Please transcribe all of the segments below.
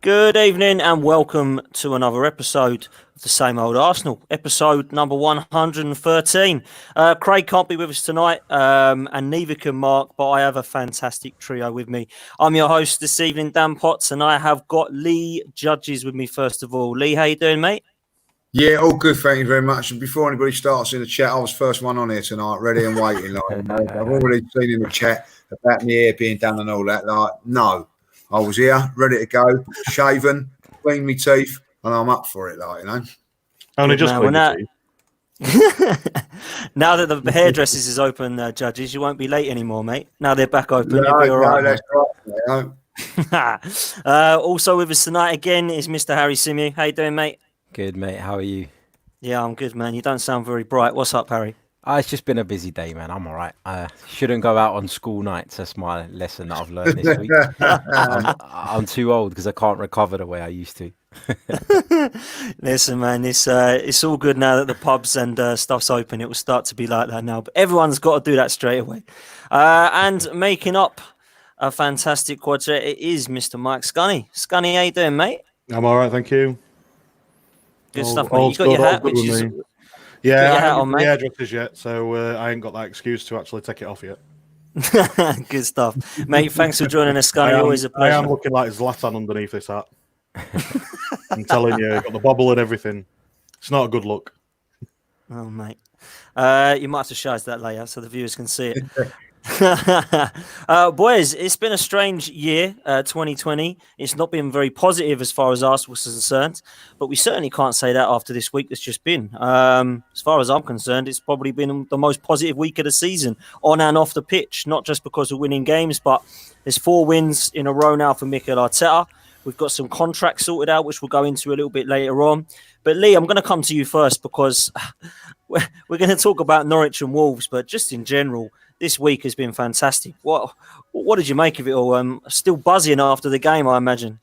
Good evening and welcome to another episode of the Same Old Arsenal, episode number 113. Craig can't be with us tonight and neither can Mark, but I have a fantastic trio with me. I'm your host this evening, Dan Potts, and I have got Lee Judges with me first of all. Lee, how you doing, mate? Yeah, all good, thank you very much. And before anybody starts in the chat, I was first one on here tonight, ready and waiting. I've already seen in the chat about my hair being done and all that. No, I was here, ready to go, shaven, clean my teeth, and I'm up for it, Only just clean your teeth. Now that the hairdressers is open, Judges, you won't be late anymore, mate. Now they're back open, you'll be all right. That's right. Also with us tonight again is Mr. Harry Simeon. How you doing, mate? Good, mate. How are you? Yeah, I'm good, man. You don't sound very bright. What's up, Harry? It's just been a busy day, man. I'm all right. Shouldn't go out on school nights. That's my lesson that I've learned this week. I'm too old because I can't recover the way I used to. Listen, man, it's all good now that the pubs and stuff's open. It will start to be like that now. But everyone's got to do that straight away. And making up a fantastic quartet, it is Mr. Mike Scunny. Scunny, how you doing, mate? I'm all right, thank you. Good stuff, mate. You got your hat, which is... Yeah, I haven't got the hairdressers yet, so I ain't got that excuse to actually take it off yet. Good stuff. Mate, thanks for joining us, Scunny. Always a pleasure. I am looking like Zlatan underneath this hat. I'm telling you, got the bobble and everything. It's not a good look. Oh, mate. You might have to show us that later so the viewers can see it. Boys, it's been a strange year, 2020. It's not been very positive as far as Arsenal is concerned, but we certainly can't say that after this week that's just been. As far as I'm concerned, it's probably been the most positive week of the season on and off the pitch, not just because of winning games, but there's 4 wins in a row now for Mikel Arteta. We've got some contracts sorted out, which we'll go into a little bit later on. But Lee, I'm going to come to you first because we're going to talk about Norwich and Wolves, but just in general, this week has been fantastic. What did you make of it all? Still buzzing after the game, I imagine.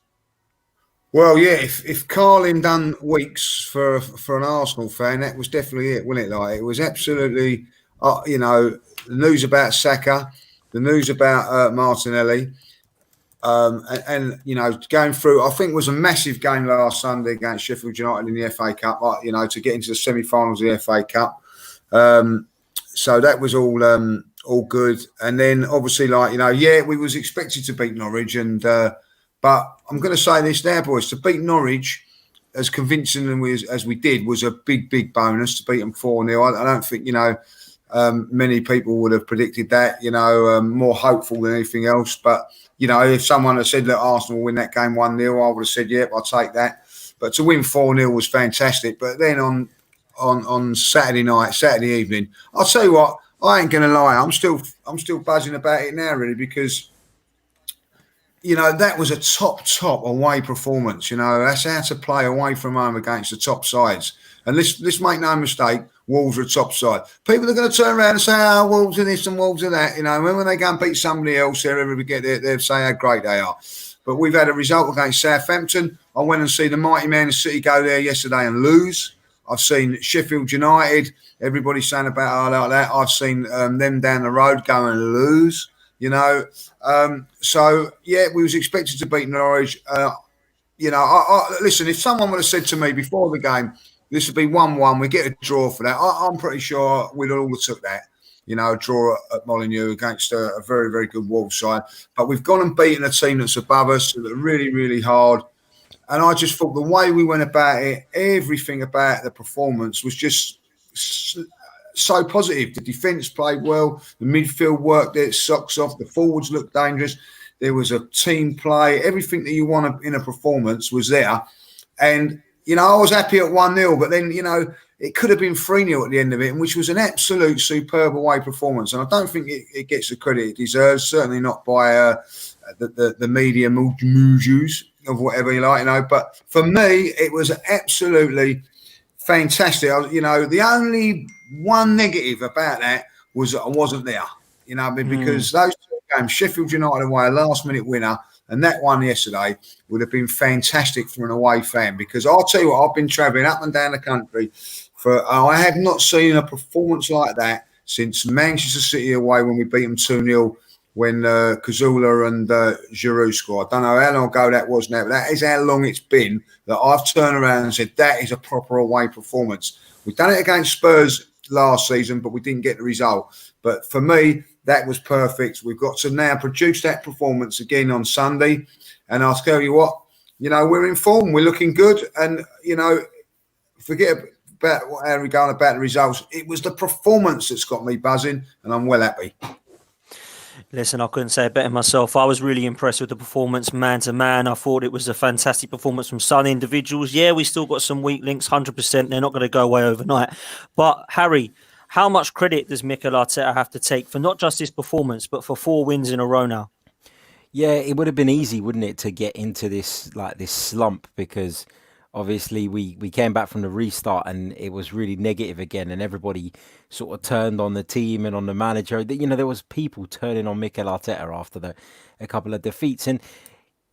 Well, yeah, if Carlin done weeks for an Arsenal fan, that was definitely it, wasn't it? It was absolutely, the news about Saka, the news about Martinelli, and going through, I think it was a massive game last Sunday against Sheffield United in the FA Cup, to get into the semi-finals of the FA Cup. So that was all good. And then obviously, we was expected to beat Norwich, and but I'm going to say this now, boys, to beat Norwich as convincingly as we did was a big bonus. To beat them 4-0. I don't think many people would have predicted that. More hopeful than anything else. But if someone had said that Arsenal will win that game 1-0, I would have said, yep, I'll take that. But to win 4-0 was fantastic. But then on Saturday evening, I'll tell you what, I ain't gonna lie, I'm still buzzing about it now, really, because that was a top away performance. That's how to play away from home against the top sides. And let's make no mistake, Wolves are a top side. People are going to turn around and say, "Oh, Wolves are this and Wolves are that." When they go and beat somebody else, they'll say how great they are. But we've had a result against Southampton. I went and see the mighty Man City go there yesterday and lose. I've seen Sheffield United, everybody saying about like that. I've seen them down the road go and lose, So, yeah, we was expected to beat Norwich. Listen, if someone would have said to me before the game, this would be 1-1, we get a draw for that, I'm pretty sure we'd all have took that, a draw at Molineux against a very, very good Wolves side. But we've gone and beaten a team that's above us, that are really, really hard. And I just thought the way we went about it, everything about the performance was just so positive. The defence played well. The midfield worked their socks off. The forwards looked dangerous. There was a team play. Everything that you want in a performance was there. And, I was happy at 1-0. But then, it could have been 3-0 at the end of it, which was an absolute superb away performance. And I don't think it gets the credit it deserves, certainly not by the media moojus of whatever you like, But for me, it was absolutely fantastic. The only one negative about that was that I wasn't there, because those 2 games, Sheffield United away, a last-minute winner, and that one yesterday would have been fantastic for an away fan, because I'll tell you what, I've been travelling up and down the country I have not seen a performance like that since Manchester City away when we beat them 2-0 when Cazorla and Giroud scored. I don't know how long ago that was now, but that is how long it's been that I've turned around and said that is a proper away performance. We've done it against Spurs last season, but we didn't get the result. But for me, that was perfect. We've got to now produce that performance again on Sunday. And I'll tell you what, we're in form. We're looking good. And, forget about how we're going about the results. It was the performance that's got me buzzing, and I'm well happy. Listen, I couldn't say it better myself. I was really impressed with the performance man to man. I thought it was a fantastic performance from some individuals. Yeah, we still got some weak links, 100%. They're not going to go away overnight. But, Harry, how much credit does Mikel Arteta have to take for not just his performance, but for 4 wins in a row now? Yeah, it would have been easy, wouldn't it, to get into this slump, because obviously we came back from the restart and it was really negative again, and everybody sort of turned on the team and on the manager. There was people turning on Mikel Arteta after a couple of defeats, and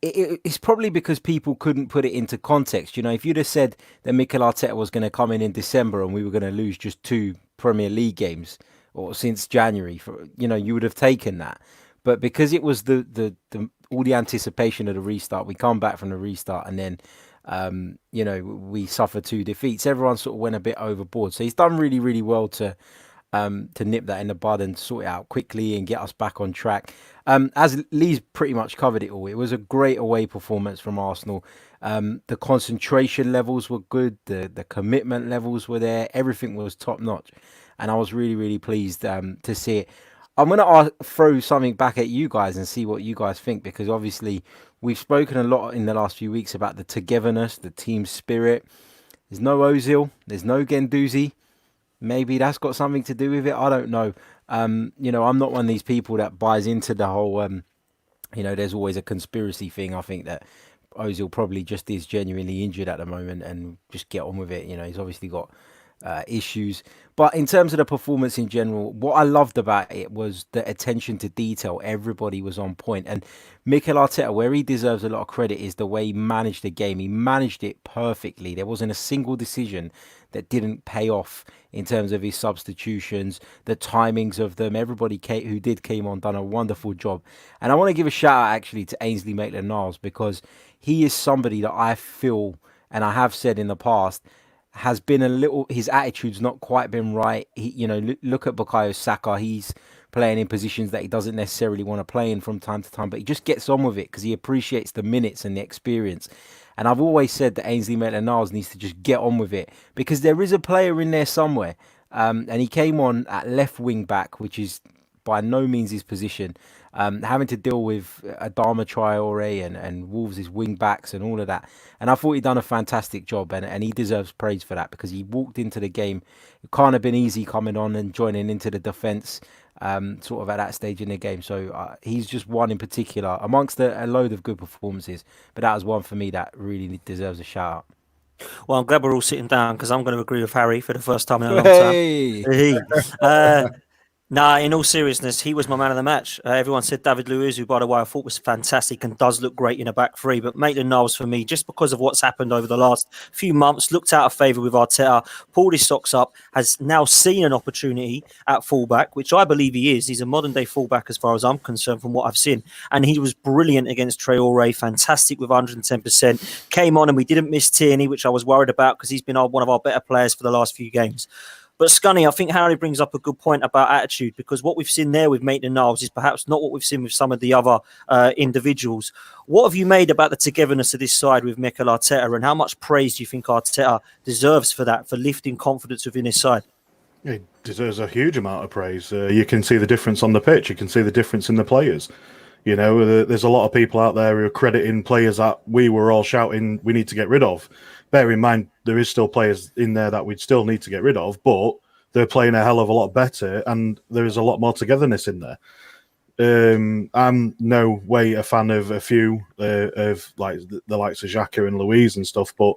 it's probably because people couldn't put it into context. If you'd have said that Mikel Arteta was going to come in December and we were going to lose just 2 Premier League games or since January, you would have taken that. But because it was the all the anticipation of the restart, we come back from the restart and then we suffer 2 defeats. Everyone sort of went a bit overboard. So he's done really, really well to nip that in the bud and sort it out quickly and get us back on track. As Lee's pretty much covered it all, it was a great away performance from Arsenal. The concentration levels were good. The commitment levels were there. Everything was top notch. And I was really, really pleased to see it. I'm going to throw something back at you guys and see what you guys think, because obviously we've spoken a lot in the last few weeks about the togetherness, the team spirit. There's no Ozil, there's no Guendouzi. Maybe that's got something to do with it. I don't know. I'm not one of these people that buys into the whole, there's always a conspiracy thing. I think that Ozil probably just is genuinely injured at the moment and just get on with it. He's obviously got issues. But in terms of the performance in general, what I loved about it was the attention to detail. Everybody was on point. And Mikel Arteta, where he deserves a lot of credit, is the way he managed the game. He managed it perfectly. There wasn't a single decision that didn't pay off in terms of his substitutions, the timings of them. Everybody who came on done a wonderful job. And I want to give a shout out actually to Ainsley Maitland-Niles, because he is somebody that I feel, and I have said in the past, has been his attitude's not quite been right. Look at Bukayo Saka. He's playing in positions that he doesn't necessarily want to play in from time to time, but he just gets on with it because he appreciates the minutes and the experience. And I've always said that Ainsley Maitland-Niles needs to just get on with it, because there is a player in there somewhere. And he came on at left wing back, which is by no means his position. Having to deal with Adama Traore and Wolves' wing backs and all of that. And I thought he'd done a fantastic job, and he deserves praise for that, because he walked into the game. It can't have been easy coming on and joining into the defence sort of at that stage in the game. So he's just one in particular amongst a load of good performances. But that was one for me that really deserves a shout out. Well, I'm glad we're all sitting down, because I'm going to agree with Harry for the first time in a long time. Nah, in all seriousness, he was my man of the match. Everyone said David Luiz, who, by the way, I thought was fantastic and does look great in a back three. But Maitland-Niles, for me, just because of what's happened over the last few months, looked out of favour with Arteta, pulled his socks up, has now seen an opportunity at fullback, which I believe he is. He's a modern-day fullback as far as I'm concerned from what I've seen. And he was brilliant against Traore, fantastic with 110%. Came on and we didn't miss Tierney, which I was worried about because he's been one of our better players for the last few games. But Scunny, I think Harry brings up a good point about attitude, because what we've seen there with Maitland-Niles is perhaps not what we've seen with some of the other individuals. What have you made about the togetherness of this side with Mikel Arteta, and how much praise do you think Arteta deserves for that, for lifting confidence within his side? He deserves a huge amount of praise. You can see the difference on the pitch. You can see the difference in the players. There's a lot of people out there who are crediting players that we were all shouting we need to get rid of. Bear in mind, there is still players in there that we'd still need to get rid of, but they're playing a hell of a lot better, and there is a lot more togetherness in there. I'm no way a fan of a few of like the likes of Xhaka and Luiz and stuff, but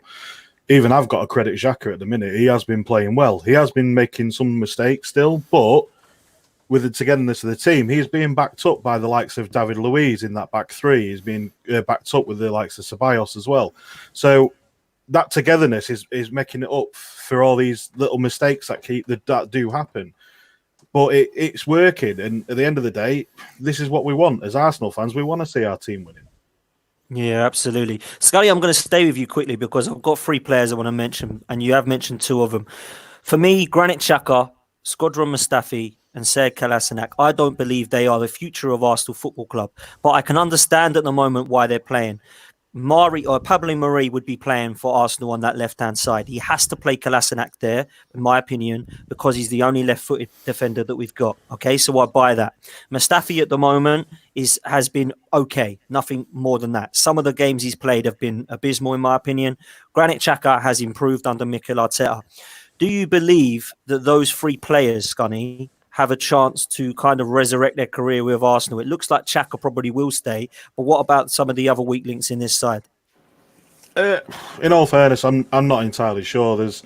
even I've got to credit Xhaka at the minute. He has been playing well. He has been making some mistakes still, but with the togetherness of the team, he's being backed up by the likes of David Luiz in that back three. He's being backed up with the likes of Ceballos as well. So that togetherness is making it up for all these little mistakes that do happen. but it's working. And at the end of the day, this is what we want as Arsenal fans. We want to see our team winning. Yeah, absolutely. Scully, I'm going to stay with you quickly because I've got 3 players I want to mention, and you have mentioned 2 of them. For me, Granit Xhaka, Skodran Mustafi, and Sead Kolasinac, I don't believe they are the future of Arsenal Football Club, but I can understand at the moment why they're playing. Pablo Mari would be playing for Arsenal on that left-hand side. He has to play Kolasinac there, in my opinion, because he's the only left-footed defender that we've got. Okay, so I buy that. Mustafi at the moment has been okay, nothing more than that. Some of the games he's played have been abysmal, in my opinion. Granit Xhaka has improved under Mikel Arteta. Do you believe that those 3 players, Scunny, have a chance to kind of resurrect their career with Arsenal? It looks like Xhaka probably will stay, but what about some of the other weak links in this side? In all fairness, I'm not entirely sure. There's,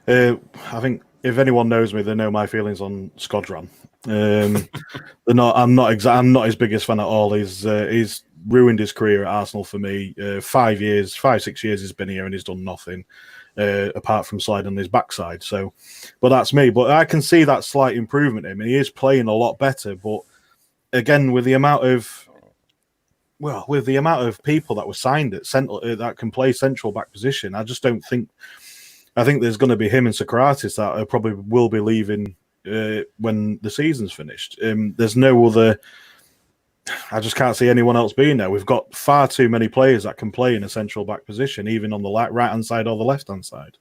I think if anyone knows me, they know my feelings on Skodran. I'm not his biggest fan at all. He's ruined his career at Arsenal for me. 5 years, 6 years he's been here and he's done nothing. Apart from sliding on his backside. So, but that's me. But I can see that slight improvement in him. He is playing a lot better. But again, with the amount of people that were signed at central that can play central back position, I just don't think. I think there's going to be him and Socrates that probably will be leaving when the season's finished. There's no other. I just can't see anyone else being there. We've got far too many players that can play in a central back position, even on the right-hand side or the left-hand side.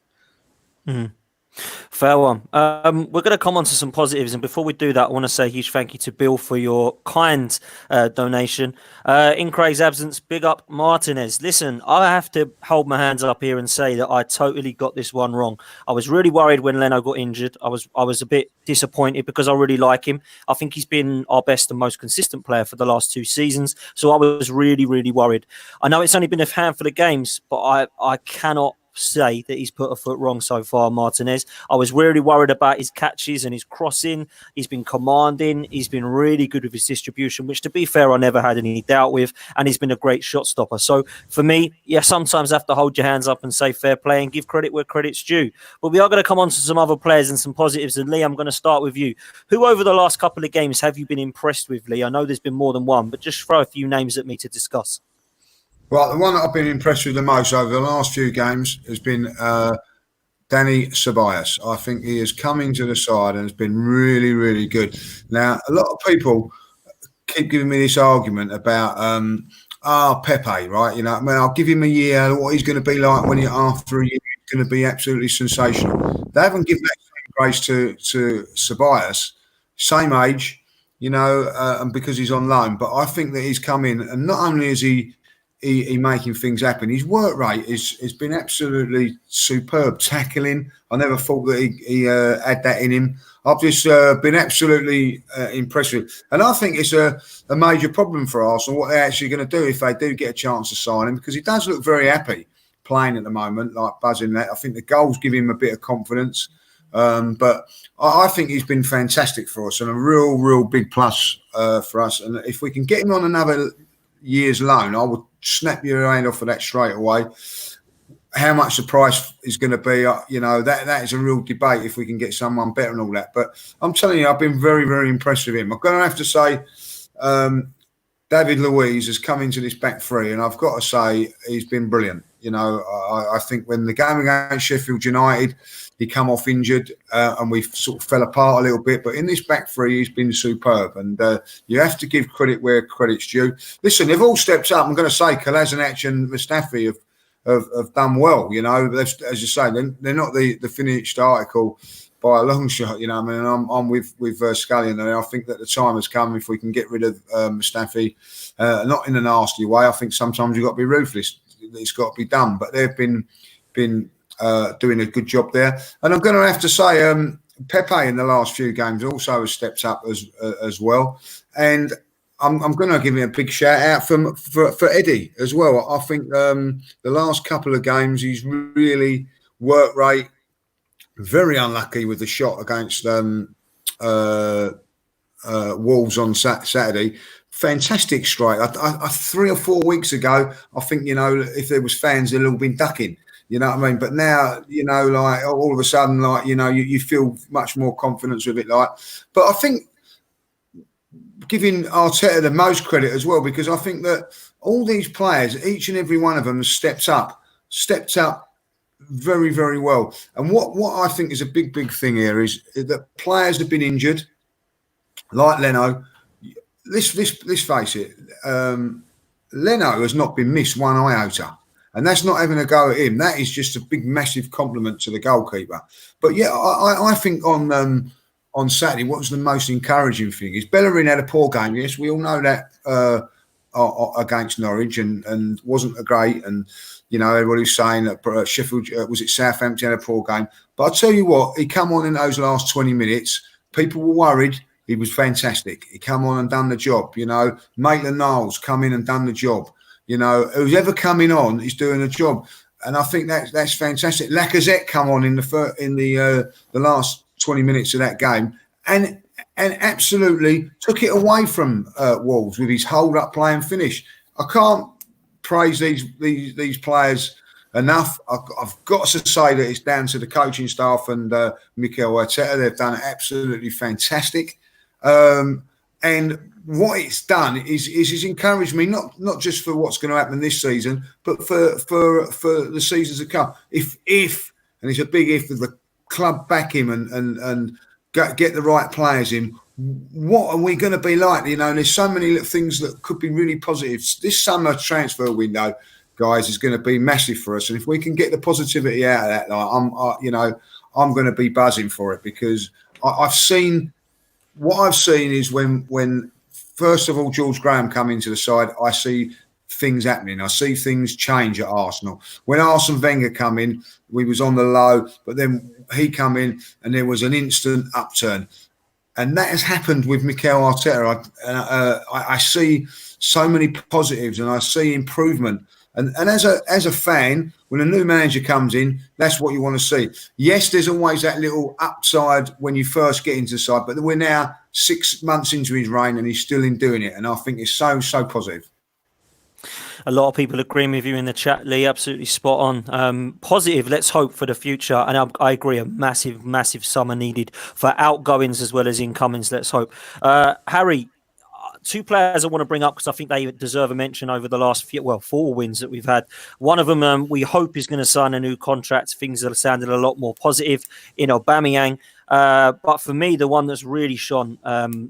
Mm. Fair one. We're going to come on to some positives, and before we do that, I want to say a huge thank you to Bill for your kind donation. In Craig's absence, big up Martinez. Listen, I have to hold my hands up here and say that I totally got this one wrong. I was really worried when Leno got injured. I was a bit disappointed because I really like him. I think he's been our best and most consistent player for the last 2 seasons, so I was really, really worried. I know it's only been a handful of games, but I cannot say that he's put a foot wrong so far, Martinez. I was really worried about his catches and his crossing. He's been commanding. He's been really good with his distribution, which, to be fair, I never had any doubt with. And he's been a great shot stopper. So for me, yeah, sometimes I have to hold your hands up and say fair play and give credit where credit's due. But we are going to come on to some other players and some positives. And Lee, I'm going to start with you. Who over the last couple of games have you been impressed with, Lee? I know there's been more than one, but just throw a few names at me to discuss. Well, the one that I've been impressed with the most over the last few games has been Danny Ceballos. I think he has come into the side and has been really, really good. Now, a lot of people keep giving me this argument about Pepe, right? You know, I mean, I'll give him a year. What he's going to be like when you're after a year, he's going to be absolutely sensational. They haven't given that same grace to Ceballos, same age, you know, and because he's on loan. But I think that he's come in, and not only is he making things happen. His work rate has been absolutely superb. Tackling, I never thought that he had that in him. I've just been absolutely impressed with. And I think it's a major problem for Arsenal, what they're actually going to do if they do get a chance to sign him, because he does look very happy playing at the moment, like buzzing that. I think the goals give him a bit of confidence. But I think he's been fantastic for us and a real big plus for us. And if we can get him on another year's loan, I would snap your hand off of that straight away. How much the price is going to be, you know, that is a real debate if we can get someone better and all that. But I'm telling you, I've been very impressed with him. I'm going to have to say David Luiz has come into this back three, and I've got to say he's been brilliant. You know, I think when the game against Sheffield United, he come off injured and we sort of fell apart a little bit. But in this back three, he's been superb. And you have to give credit where credit's due. Listen, they've all stepped up. I'm going to say Kolasinac and Mustafi have done well. You know, as you say, they're not the finished article by a long shot. You know, I mean, I'm with Scully, and I think that the time has come if we can get rid of Mustafi, not in a nasty way. I think sometimes you've got to be ruthless. It's got to be done. But they've been doing a good job there. And I'm going to have to say Pepe in the last few games also has stepped up as well. And I'm going to give him a big shout out for Eddie as well. I think the last couple of games he's really work rate, very unlucky with the shot against Wolves on Saturday. Fantastic strike. I 3 or 4 weeks ago, I think, you know, if there was fans, they'd all been ducking. You know what I mean? But now, you know, like all of a sudden, like, you know, you feel much more confidence with it. Like, but I think giving Arteta the most credit as well, because I think that all these players, each and every one of them, stepped up very, very well. And what I think is a big thing here is that players have been injured, like Leno. Let's face it, Leno has not been missed one iota. And that's not having a go at him. That is just a big, massive compliment to the goalkeeper. But yeah, I think on Saturday, what was the most encouraging thing is Bellerin had a poor game. Yes, we all know that against Norwich and wasn't a great. And you know, everybody's saying that Sheffield was it Southampton had a poor game. But I'll tell you what, he come on in those last 20 minutes. People were worried. He was fantastic. He come on and done the job. You know, Maitland-Niles come in and done the job. You know, who's ever coming on is doing a job, and I think that's fantastic. Lacazette come on in the last 20 minutes of that game, and absolutely took it away from Wolves with his hold up play and finish. I can't praise these players enough. I've got to say that it's down to the coaching staff and Mikel Arteta. They've done it absolutely fantastic. And what it's done is it's encouraged me not just for what's going to happen this season, but for the seasons to come. If and it's a big if the club back him and get the right players in, what are we going to be like? You know, and there's so many little things that could be really positive. This summer transfer window, guys, is going to be massive for us, and if we can get the positivity out of that, like, I'm going to be buzzing for it, because I've seen. What I've seen is when first of all George Graham come into the side, I see things happening. I see things change at Arsenal. When Arsene Wenger come in, we was on the low, but then he come in and there was an instant upturn. And that has happened with Mikel Arteta. I see so many positives and I see improvement. And as a fan, when a new manager comes in, that's what you want to see. Yes, there's always that little upside when you first get into the side, but we're now 6 months into his reign and he's still in doing it. And I think it's so positive. A lot of people agreeing with you in the chat, Lee. Absolutely spot on. Positive. Let's hope for the future. And I agree, a massive summer needed for outgoings as well as incomings. Let's hope. Harry, two players I want to bring up because I think they deserve a mention over the last 4 wins that we've had. One of them we hope is going to sign a new contract. Things are sounding a lot more positive in Aubameyang. But for me, the one that's really shone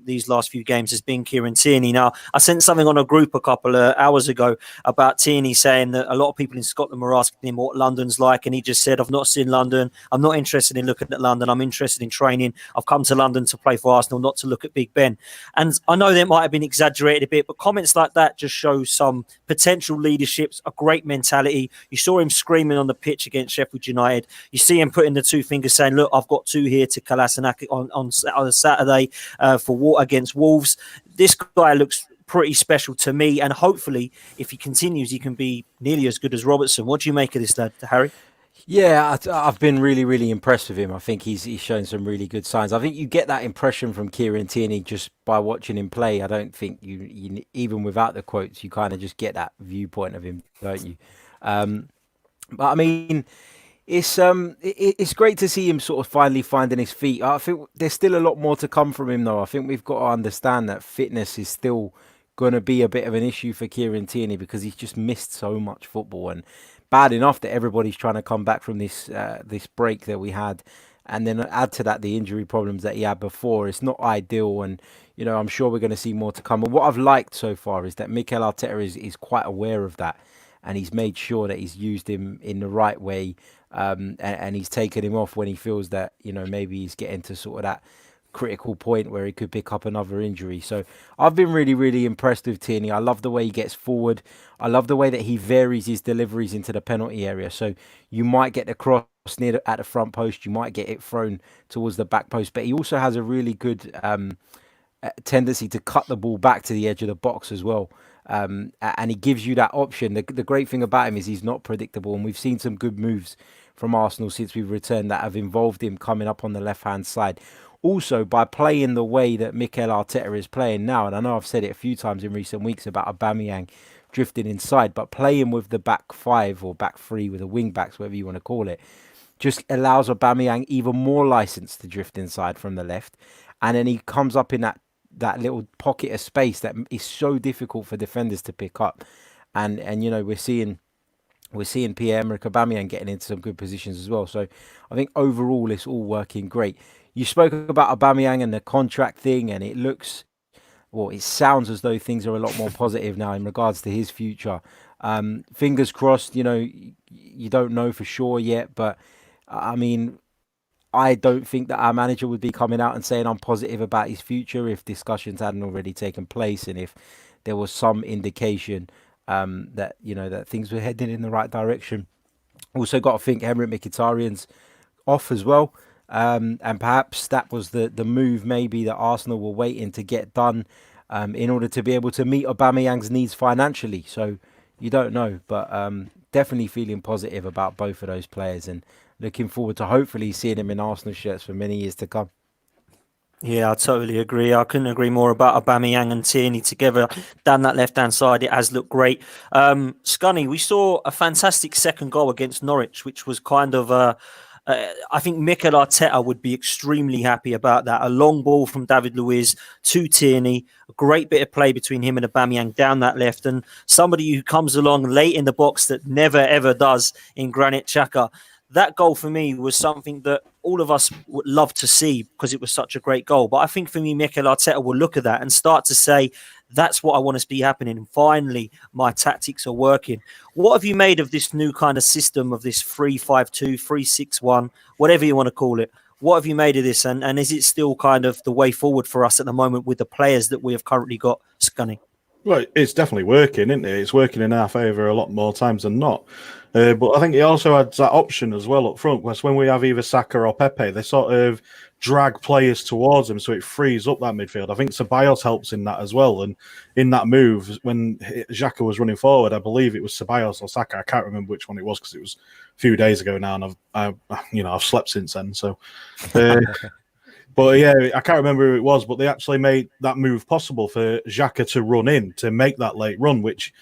these last few games has been Kieran Tierney. Now, I sent something on a group a couple of hours ago about Tierney saying that a lot of people in Scotland were asking him what London's like, and he just said, I've not seen London. I'm not interested in looking at London. I'm interested in training. I've come to London to play for Arsenal, not to look at Big Ben. And I know that might have been exaggerated a bit, but comments like that just show some potential leadership, a great mentality. You saw him screaming on the pitch against Sheffield United. You see him putting the two fingers saying, look, I've got two here to Kolasinac on Saturday against Wolves. This guy looks pretty special to me, and hopefully, if he continues, he can be nearly as good as Robertson. What do you make of this, Harry? Yeah, I've been really impressed with him. I think he's shown some really good signs. I think you get that impression from Kieran Tierney just by watching him play. I don't think you even without the quotes, you kind of just get that viewpoint of him, don't you? But I mean, it's great to see him sort of finally finding his feet. I think there's still a lot more to come from him, though. I think we've got to understand that fitness is still going to be a bit of an issue for Kieran Tierney because he's just missed so much football, and bad enough that everybody's trying to come back from this break that we had, and then add to that the injury problems that he had before. It's not ideal, and I'm sure we're going to see more to come. And what I've liked so far is that Mikel Arteta is quite aware of that, and he's made sure that he's used him in the right way. And he's taken him off when he feels that maybe he's getting to sort of that critical point where he could pick up another injury. So I've been really impressed with Tierney. I love the way he gets forward. I love the way that he varies his deliveries into the penalty area. So you might get the cross at the front post, you might get it thrown towards the back post, but he also has a really good tendency to cut the ball back to the edge of the box as well. And he gives you that option. The great thing about him is he's not predictable, and we've seen some good moves from Arsenal since we've returned that have involved him coming up on the left-hand side. Also, by playing the way that Mikel Arteta is playing now, and I know I've said it a few times in recent weeks about Aubameyang drifting inside, but playing with the back five or back three with the wing backs, whatever you want to call it, just allows Aubameyang even more license to drift inside from the left, and then he comes up in that little pocket of space that is so difficult for defenders to pick up, and we're seeing Pierre-Emerick Aubameyang getting into some good positions as well. So I think overall it's all working great. You spoke about Aubameyang and the contract thing, and it sounds as though things are a lot more positive now in regards to his future. Fingers crossed, you don't know for sure yet, but I mean, I don't think that our manager would be coming out and saying I'm positive about his future if discussions hadn't already taken place and if there was some indication that things were heading in the right direction. Also got to think Henrik Mkhitaryan's off as well. And perhaps that was the move maybe that Arsenal were waiting to get done in order to be able to meet Aubameyang's needs financially. So you don't know, but definitely feeling positive about both of those players and looking forward to hopefully seeing him in Arsenal shirts for many years to come. Yeah, I totally agree. I couldn't agree more about Aubameyang and Tierney together down that left-hand side. It has looked great. Scunny, we saw a fantastic second goal against Norwich, which was kind of I think Mikel Arteta would be extremely happy about that. A long ball from David Luiz to Tierney, a great bit of play between him and Aubameyang down that left, and somebody who comes along late in the box that never ever does in Granit Xhaka. That goal for me was something that all of us would love to see because it was such a great goal. But I think for me, Mikel Arteta will look at that and start to say, that's what I want to see happening. And finally, my tactics are working. What have you made of this new kind of system of this 3-5-2, 3-6-1, whatever you want to call it? What have you made of this? And is it still kind of the way forward for us at the moment with the players that we have currently got, Scunny? Well, it's definitely working, isn't it? It's working in our favour a lot more times than not. But I think it also adds that option as well up front, because when we have either Saka or Pepe, they sort of drag players towards them, so it frees up that midfield. I think Ceballos helps in that as well. And in that move, when Xhaka was running forward, I believe it was Ceballos or Saka. I can't remember which one it was because it was a few days ago now, and I've slept since then. So, but yeah, I can't remember who it was. But they actually made that move possible for Xhaka to run in to make that late run, which.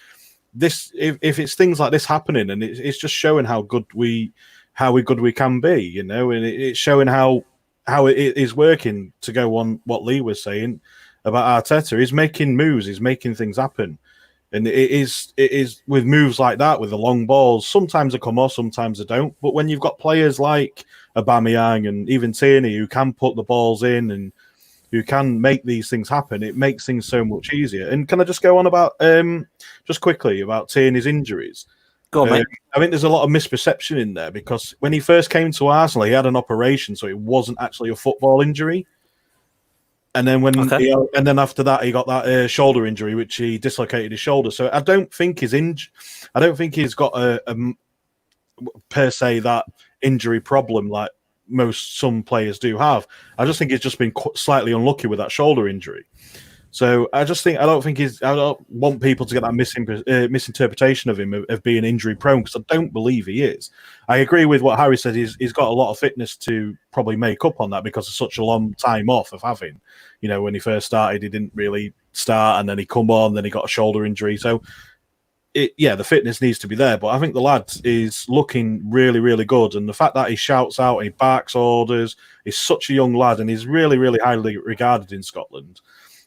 If it's things like this happening, and it's just showing how good we can be, and it's showing how it is working. To go on what Lee was saying about Arteta, he's making moves, he's making things happen, and it is with moves like that, with the long balls. Sometimes they come off, sometimes they don't. But when you've got players like Aubameyang and even Tierney who can put the balls in and who can make these things happen, it makes things so much easier. And can I just go on about just quickly about Tierney's injuries? Go on, mate. I think there's a lot of misperception in there, because when he first came to Arsenal, he had an operation, so it wasn't actually a football injury. And then and then after that, he got that shoulder injury, which he dislocated his shoulder. So I don't think I don't think he's got a per se that injury problem like some players do have. I just think he's just been slightly unlucky with that shoulder injury. So I don't want people to get that misinterpretation of him of being injury prone, because I don't believe he is. I agree with what Harry said. He's got a lot of fitness to probably make up on that because of such a long time off of having, when he first started, he didn't really start, and then he come on, then he got a shoulder injury. So the fitness needs to be there, but I think the lad is looking really, really good. And the fact that he shouts out, he barks orders, he's such a young lad, and he's really, really highly regarded in Scotland,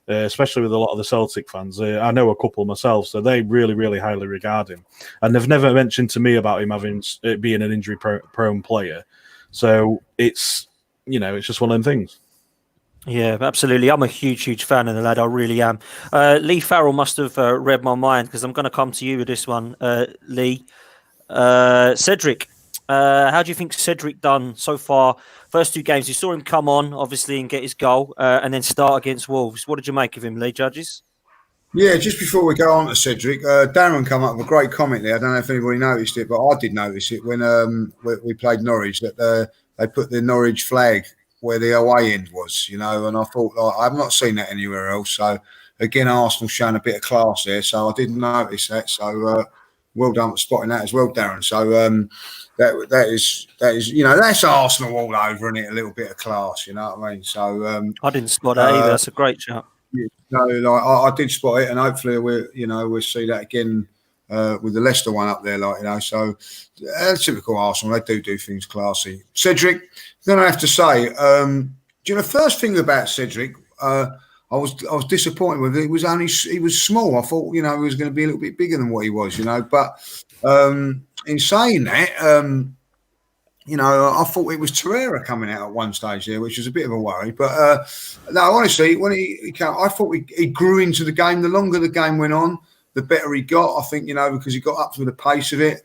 especially with a lot of the Celtic fans. I know a couple myself, so they really, really highly regard him. And they've never mentioned to me about him being an injury-prone player. So it's just one of them things. Yeah, absolutely. I'm a huge, huge fan of the lad. I really am. Lee Farrell must have read my mind, because I'm going to come to you with this one, Lee. Cedric, how do you think Cedric done so far? First two games, you saw him come on, obviously, and get his goal, and then start against Wolves. What did you make of him, Lee, judges? Yeah, just before we go on to Cedric, Darren come up with a great comment there. I don't know if anybody noticed it, but I did notice it when we played Norwich, that they put the Norwich flag where the away end was, and I thought, I've not seen that anywhere else. So again, Arsenal showing a bit of class there, so I didn't notice that. So well done for spotting that as well, Darren. So that is that's Arsenal all over, and it a little bit of class, you know what I mean? So I didn't spot that either. That's a great shot. I did spot it, and hopefully we'll see that again with the Leicester one up there, like, you know. So typical Arsenal, they do things classy. Cedric, then I have to say, do you know the first thing about Cedric? I was disappointed with it. He was small. I thought, you know, he was going to be a little bit bigger than what he was, you know. But in saying that, you know, I thought it was Torreira coming out at one stage there, which was a bit of a worry. But no, honestly, when he came, I thought he grew into the game. The longer the game went on, the better he got. I think, you know, because he got up to the pace of it.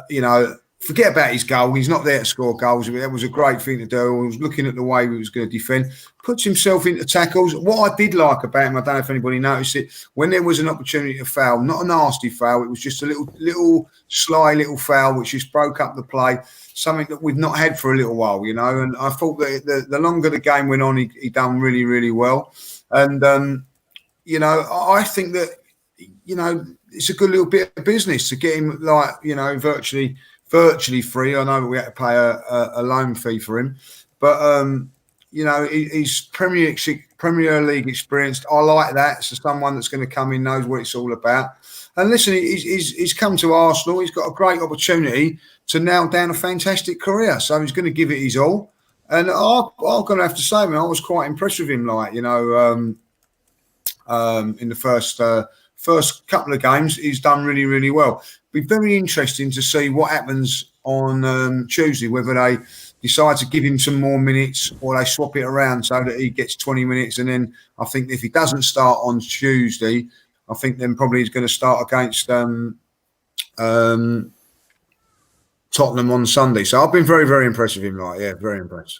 You know, forget about his goal. He's not there to score goals. That was a great thing to do. I was looking at the way he was going to defend. Puts himself into tackles. What I did like about him, I don't know if anybody noticed it, when there was an opportunity to foul, not a nasty foul, it was just a little sly little foul which just broke up the play, something that we've not had for a little while, you know. And I thought that the longer the game went on, he done really, really well. And, you know, I think that, you know, it's a good little bit of business to get him, like, you know, virtually free. I know we had to pay a loan fee for him, but you know, he's Premier League experienced. I like that. So someone that's going to come in, knows what it's all about. And listen, he's come to Arsenal. He's got a great opportunity to nail down a fantastic career. So he's going to give it his all. And I'm going to have to say, man, I was quite impressed with him. Like, you know, in the first couple of games, he's done really, really well. Be very interesting to see what happens on Tuesday, whether they decide to give him some more minutes or they swap it around so that he gets 20 minutes. And then I think if he doesn't start on Tuesday, I think then probably he's going to start against Tottenham on Sunday. So I've been very, very impressed with him. Like, yeah, very impressed.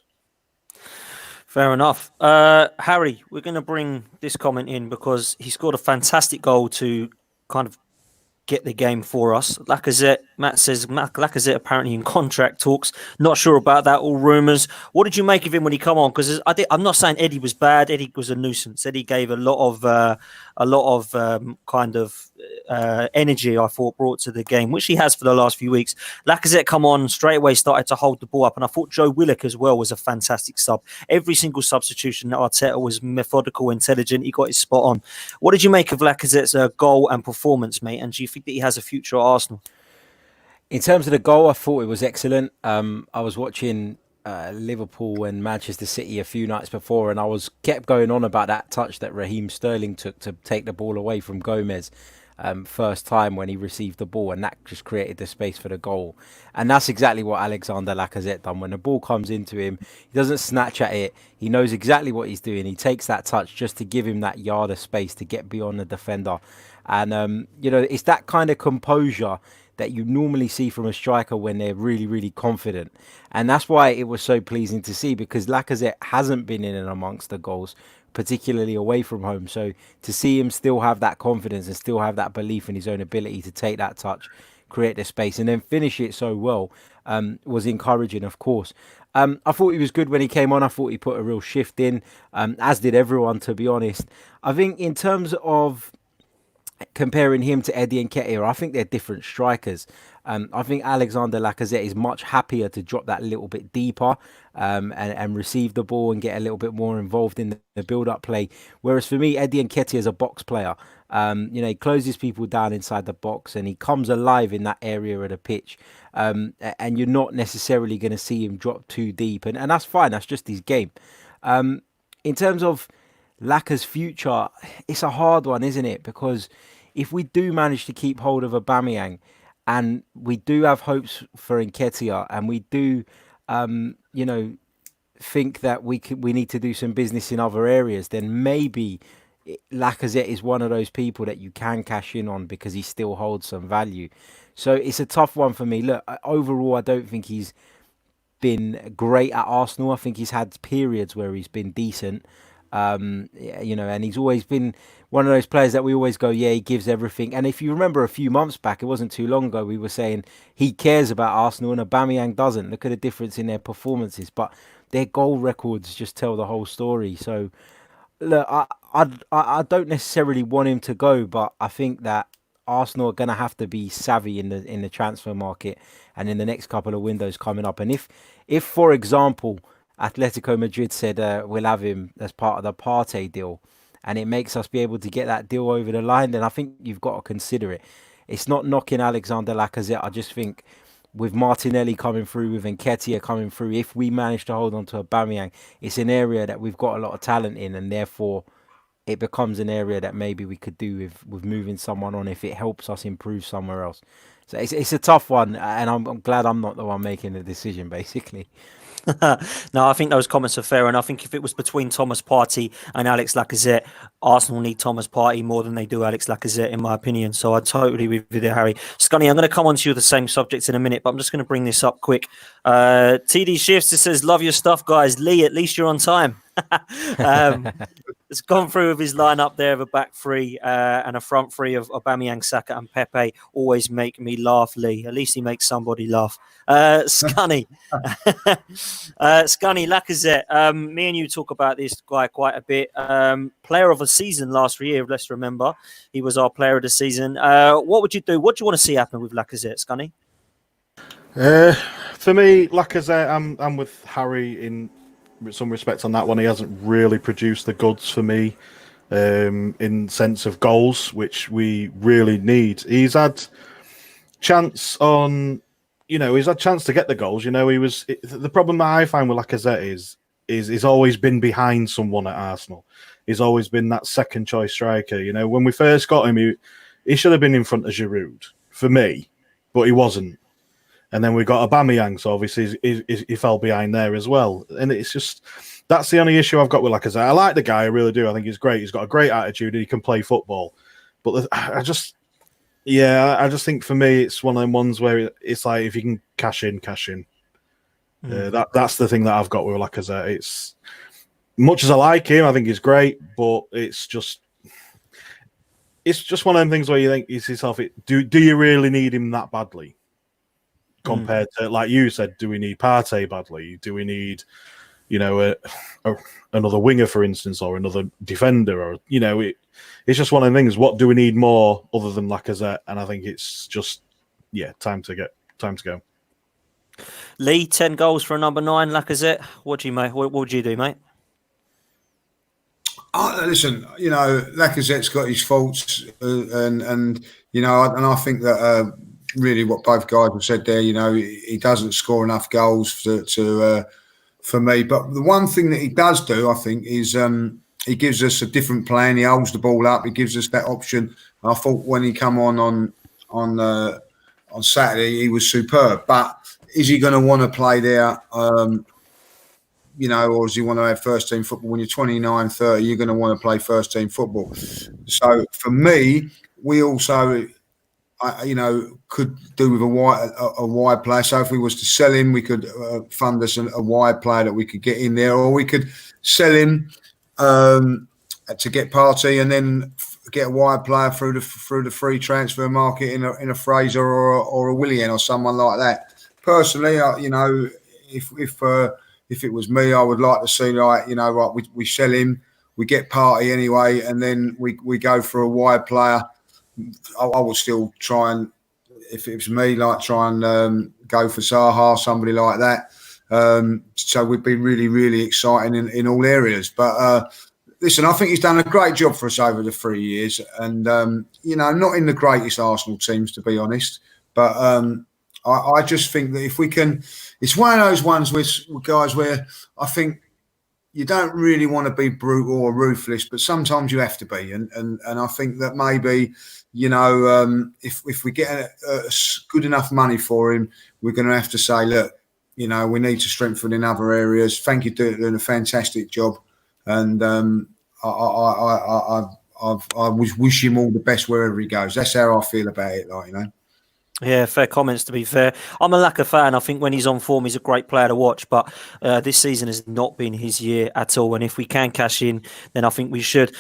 Fair enough. Harry, we're going to bring this comment in because he scored a fantastic goal to kind of get the game for us. Lacazette, Matt says, Lacazette apparently in contract talks. Not sure about that, all rumours. What did you make of him when he come on? Because I'm not saying Eddie was bad. Eddie was a nuisance. Eddie gave a lot of energy, I thought, brought to the game, which he has for the last few weeks. Lacazette come on straight away, started to hold the ball up, and I thought Joe Willock as well was a fantastic sub. Every single substitution that Arteta was methodical, intelligent. He got his spot on. What did you make of Lacazette's goal and performance, mate? And do you think that he has a future at Arsenal? In terms of the goal, I thought it was excellent. I was watching Liverpool and Manchester City a few nights before, and I kept going on about that touch that Raheem Sterling took to take the ball away from Gomez first time when he received the ball, and that just created the space for the goal. And that's exactly what Alexander Lacazette done. When the ball comes into him, he doesn't snatch at it. He knows exactly what he's doing. He takes that touch just to give him that yard of space to get beyond the defender. And, you know, it's that kind of composure that you normally see from a striker when they're really, really confident. And that's why it was so pleasing to see, because Lacazette hasn't been in and amongst the goals, particularly away from home. So to see him still have that confidence and still have that belief in his own ability to take that touch, create the space, and then finish it so well was encouraging, of course. I thought he was good when he came on. I thought he put a real shift in, as did everyone, to be honest. I think in terms of comparing him to Eddie Nketiah, I think they're different strikers. I think Alexander Lacazette is much happier to drop that little bit deeper and receive the ball and get a little bit more involved in the build-up play. Whereas for me, Eddie Nketiah is a box player. You know, he closes people down inside the box and he comes alive in that area of the pitch. And you're not necessarily going to see him drop too deep. And that's fine. That's just his game. In terms of Laka's future, it's a hard one, isn't it? Because if we do manage to keep hold of Aubameyang, and we do have hopes for Nketiah, and we do, you know, think that we need to do some business in other areas, then maybe Lacazette is one of those people that you can cash in on because he still holds some value. So it's a tough one for me. Look, overall, I don't think he's been great at Arsenal. I think he's had periods where he's been decent. You know, and he's always been one of those players that we always go, yeah, he gives everything. And if you remember a few months back, it wasn't too long ago, we were saying he cares about Arsenal and Aubameyang doesn't. Look at the difference in their performances, but their goal records just tell the whole story. So look, I don't necessarily want him to go, but I think that Arsenal are going to have to be savvy in the transfer market and in the next couple of windows coming up. And if for example, Atletico Madrid said we'll have him as part of the Partey deal, and it makes us be able to get that deal over the line, then I think you've got to consider it. It's not knocking Alexander Lacazette. I just think with Martinelli coming through, with Nketiah coming through, if we manage to hold on to Aubameyang, it's an area that we've got a lot of talent in, and therefore it becomes an area that maybe we could do with moving someone on if it helps us improve somewhere else. So it's a tough one, and I'm glad I'm not the one making the decision, basically. No, I think those comments are fair, and I think if it was between Thomas Partey and Alex Lacazette, Arsenal need Thomas Partey more than they do Alex Lacazette, in my opinion. So I totally agree with you, Harry. Scunny, I'm going to come on to you with the same subject in a minute, but I'm just going to bring this up quick. TD Shifts, it says, love your stuff, guys. Lee, at least you're on time. It's gone through with his lineup there of a back three and a front three of Aubameyang, Saka and Pepe. Always make me laugh, Lee. At least he makes somebody laugh. Scunny. Scunny, Lacazette. Me and you talk about this guy quite a bit. Player of the season last year, let's remember. He was our player of the season. What would you do? What do you want to see happen with Lacazette, Scunny? For me, Lacazette, I'm with Harry in some respect on that one. He hasn't really produced the goods for me in sense of goals, which we really need. He's had chance on, he's had chance to get the goals. The problem that I find with Lacazette is he's always been behind someone at Arsenal. He's always been that second choice striker. When we first got him, he should have been in front of Giroud for me, but he wasn't. And then we got Aubameyang, so obviously he fell behind there as well. And it's just, that's the only issue I've got with Lacazette. I like the guy, I really do. I think he's great. He's got a great attitude and he can play football. But I just think for me, it's one of them ones where it's like, if you can cash in. That's the thing that I've got with Lacazette. It's, much as I like him, I think he's great, but it's just one of them things where you think to yourself, do you really need him that badly? Compared to, like you said, do we need Partey badly? Do we need, another winger, for instance, or another defender? Or, it's just one of the things. What do we need more other than Lacazette? And I think it's just, time to go. Lee, 10 goals for a number 9, Lacazette. What would you do, mate? Listen, Lacazette's got his faults, and I think that. Really, what both guys have said there, he doesn't score enough goals for me. But the one thing that he does do, I think, is he gives us a different plan. He holds the ball up. He gives us that option. I thought when he come on Saturday, he was superb. But is he going to want to play there? Or does he want to have first team football? When you're 29, 30, you're going to want to play first team football. So for me, we also. Could do with a wide player. So if we was to sell him, we could fund us a wide player that we could get in there, or we could sell him to get Partey and then get a wide player through the free transfer market in a Fraser or a Willian or someone like that. Personally, if it was me, I would like to see we sell him, we get Partey anyway, and then we go for a wide player. I would still try and, if it was me, go for Zaha, somebody like that. So we'd be really, really exciting in all areas. But listen, I think he's done a great job for us over the 3 years, and not in the greatest Arsenal teams, to be honest. But I just think that if we can, it's one of those ones with guys where I think you don't really want to be brutal or ruthless, but sometimes you have to be, and I think that maybe. If we get a good enough money for him, we're going to have to say, look, we need to strengthen in other areas. Thank you for doing a fantastic job, and I wish him all the best wherever he goes. That's how I feel about it, Yeah, fair comments, to be fair. I'm a Lacazette fan. I think when he's on form, he's a great player to watch, but this season has not been his year at all, and if we can cash in, then I think we should.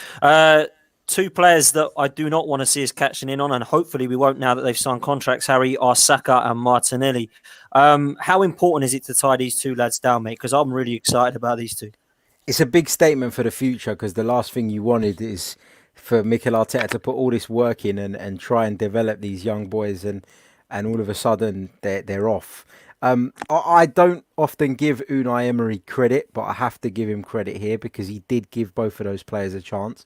Two players that I do not want to see us catching in on, and hopefully we won't now that they've signed contracts, Harry, are Saka and Martinelli. How important is it to tie these two lads down, mate? Because I'm really excited about these two. It's a big statement for the future, because the last thing you wanted is for Mikel Arteta to put all this work in and try and develop these young boys, and all of a sudden they're off. I don't often give Unai Emery credit, but I have to give him credit here because he did give both of those players a chance.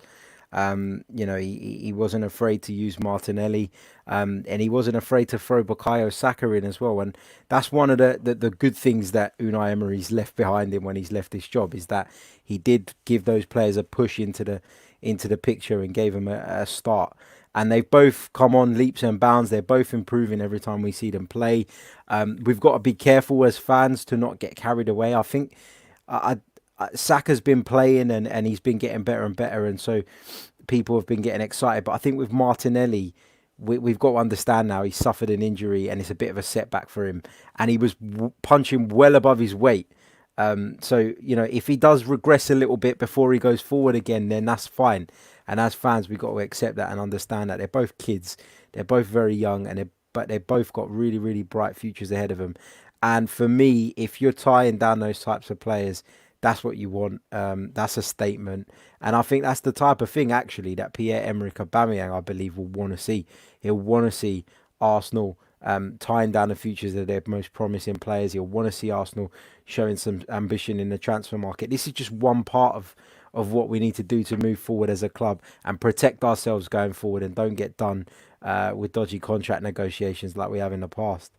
He wasn't afraid to use Martinelli, and he wasn't afraid to throw Bukayo Saka in as well. And that's one of the good things that Unai Emery's left behind him when he's left this job, is that he did give those players a push into the picture and gave them a start. And they've both come on leaps and bounds. They're both improving every time we see them play. We've got to be careful as fans to not get carried away. I think Saka's been playing and he's been getting better and better. And so people have been getting excited. But I think with Martinelli, we've got to understand now he's suffered an injury and it's a bit of a setback for him. And he was punching well above his weight. So, if he does regress a little bit before he goes forward again, then that's fine. And as fans, we've got to accept that and understand that they're both kids. They're both very young, but they've both got really, really bright futures ahead of them. And for me, if you're tying down those types of players, that's what you want. That's a statement. And I think that's the type of thing, actually, that Pierre-Emerick Aubameyang, I believe, will want to see. He'll want to see Arsenal tying down the futures of their most promising players. He'll want to see Arsenal showing some ambition in the transfer market. This is just one part of what we need to do to move forward as a club and protect ourselves going forward, and don't get done with dodgy contract negotiations like we have in the past.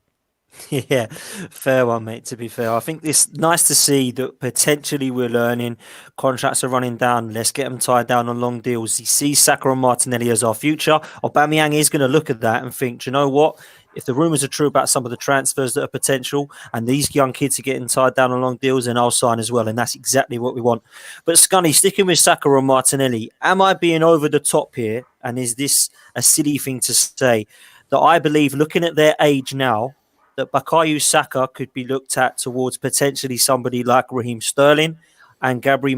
Yeah, fair one, mate. To be fair, I think it's nice to see that potentially we're learning. Contracts are running down. Let's get them tied down on long deals. He sees Saka and Martinelli as our future. Aubameyang is going to look at that and think, do you know what? If the rumours are true about some of the transfers that are potential and these young kids are getting tied down on long deals, then I'll sign as well. And that's exactly what we want. But Scunny, sticking with Saka and Martinelli, am I being over the top here? And is this a silly thing to say? That I believe, looking at their age now, that Bukayo Saka could be looked at towards potentially somebody like Raheem Sterling, and Gabby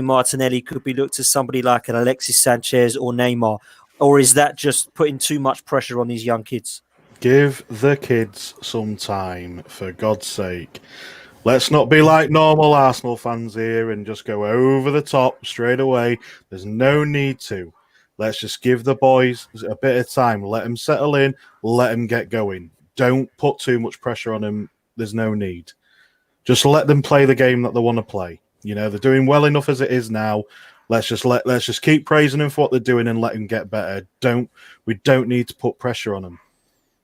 Martinelli could be looked at somebody like an Alexis Sanchez or Neymar? Or is that just putting too much pressure on these young kids? Give the kids some time, for God's sake. Let's not be like normal Arsenal fans here and just go over the top straight away. There's no need to. Let's just give the boys a bit of time. Let them settle in. Let them get going. Don't put too much pressure on them. There's no need. Just let them play the game that they want to play. They're doing well enough as it is now. Let's just keep praising them for what they're doing and let them get better. We don't need to put pressure on them.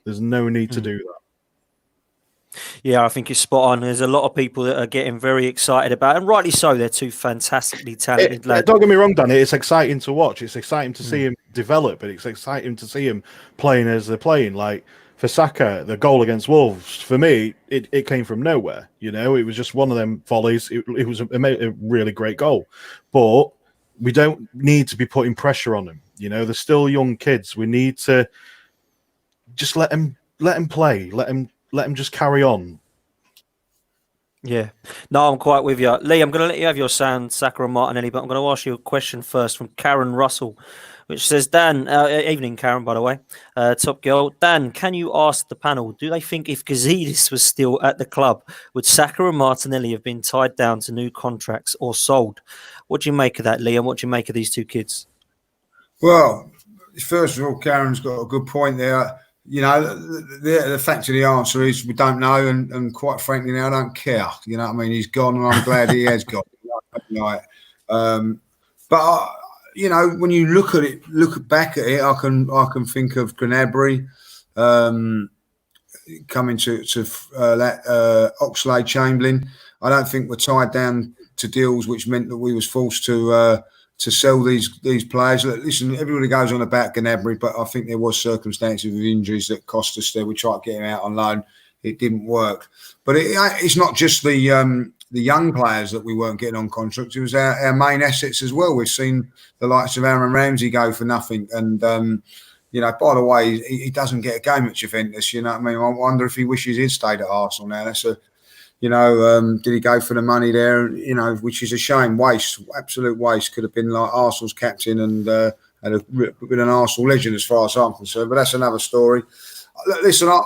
There's no need to do that. Yeah, I think you're spot on. There's a lot of people that are getting very excited about, and rightly so. They're two fantastically talented lads. Don't get me wrong, Danny. It's exciting to watch. It's exciting to see him develop, but it's exciting to see him playing as they're playing. Like for Saka, the goal against Wolves, for me, it came from nowhere. It was just one of them volleys. It was a really great goal, but we don't need to be putting pressure on them. They're still young kids. We need to just let them play. Let them just carry on. Yeah. No, I'm quite with you. Lee, I'm going to let you have your sound, Saka and Martinelli, but I'm going to ask you a question first from Karen Russell, which says, Dan, evening, Karen, by the way, top girl. Dan, can you ask the panel, do they think if Gazidis was still at the club, would Saka and Martinelli have been tied down to new contracts or sold? What do you make of that, Lee, and what do you make of these two kids? Well, first of all, Karen's got a good point there. The fact of the answer is we don't know, and quite frankly, now I don't care. You know what I mean? He's gone, and I'm glad he has gone. But when you look back at it, I can think of Gnabry coming to Oxlade-Chamberlain. I don't think we're tied down to deals which meant that we was forced to sell these players. Listen, everybody goes on about Gnabry, but I think there was circumstances with injuries that cost us there. We tried to get him out on loan. It didn't work. But it's not just the young players that we weren't getting on contracts. It was our main assets as well. We've seen the likes of Aaron Ramsey go for nothing. And, by the way, he doesn't get a game at Juventus. You know what I mean? I wonder if he wishes he'd stayed at Arsenal now. That's did he go for the money there? Which is a shame. Waste, absolute waste. Could have been like Arsenal's captain and been an Arsenal legend as far as I'm concerned. But that's another story. Listen, I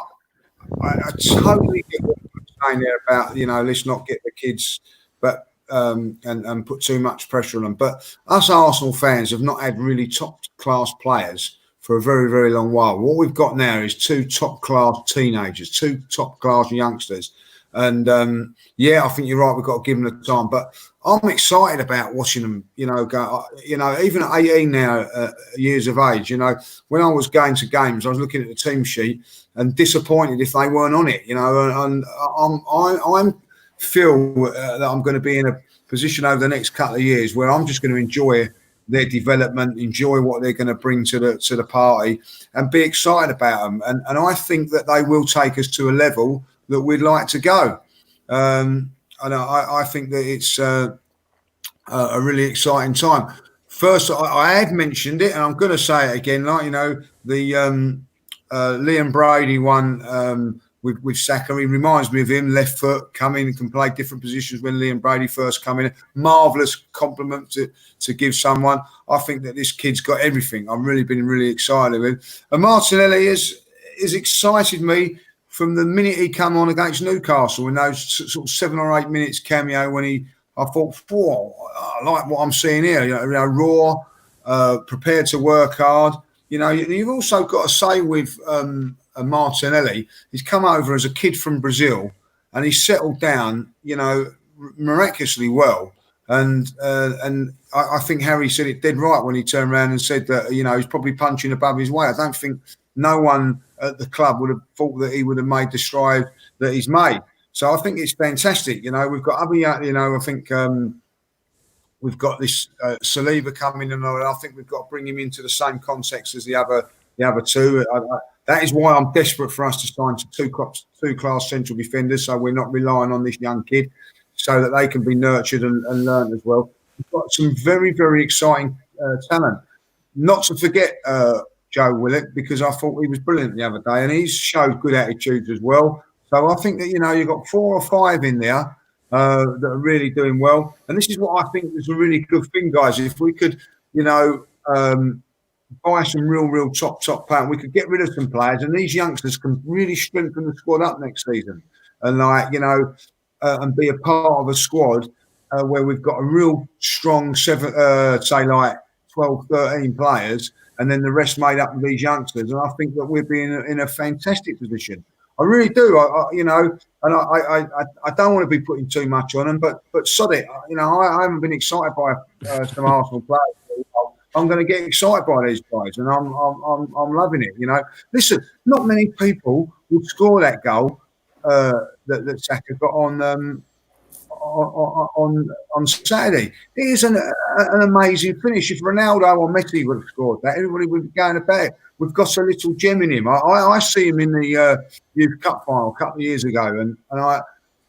totally get what you're saying there about let's not get the kids, but and put too much pressure on them. But us Arsenal fans have not had really top class players for a very, very long while. What we've got now is two top class teenagers, two top class youngsters. And I think you're right. We've got to give them the time. But I'm excited about watching them. Go. Even at 18 now, years of age. When I was going to games, I was looking at the team sheet and disappointed if they weren't on it. And I'm feel that I'm going to be in a position over the next couple of years where I'm just going to enjoy their development, enjoy what they're going to bring to the party, and be excited about them. And I think that they will take us to a level that we'd like to go. And I think that it's a really exciting time. First, I had mentioned it, and I'm going to say it again. The Liam Brady one with Saka. He reminds me of him, left foot, come in and can play different positions when Liam Brady first come in. Marvellous compliment to give someone. I think that this kid's got everything. I've really been really excited with. And Martinelli has excited me from the minute he come on against Newcastle in those sort of 7 or 8 minutes cameo when I thought, I like what I'm seeing here. Raw, prepared to work hard. You've also got to say with Martinelli, he's come over as a kid from Brazil and he's settled down, miraculously well. And I think Harry said it dead right when he turned around and said that, he's probably punching above his weight. I don't think no one at the club would have thought that he would have made the stride that he's made. So I think it's fantastic. We've got other, I think we've got this Saliba coming, and I think we've got to bring him into the same context as the other two. That is why I'm desperate for us to sign two-class central defenders, so we're not relying on this young kid, so that they can be nurtured and learned as well. We've got some very, very exciting talent. Not to forget Joe Willett, because I thought he was brilliant the other day, and he's showed good attitudes as well. So I think that, you've got 4 or 5 in there that are really doing well. And this is what I think is a really good thing, guys. If we could, buy some real top talent, we could get rid of some players, and these youngsters can really strengthen the squad up next season. And and be a part of a squad where we've got a real strong 12, 13 players, and then the rest made up of these youngsters. And I think that we'd be in a fantastic position. I really do. I don't want to be putting too much on them, but sod it. I haven't been excited by some Arsenal players. I'm going to get excited by these guys, and I'm loving it. Listen, not many people would score that goal that Saka got on Saturday. It is an amazing finish. If Ronaldo or Messi would have scored that, everybody would be going about. We've got a little gem in him. I see him in the Youth Cup final a couple of years ago, and I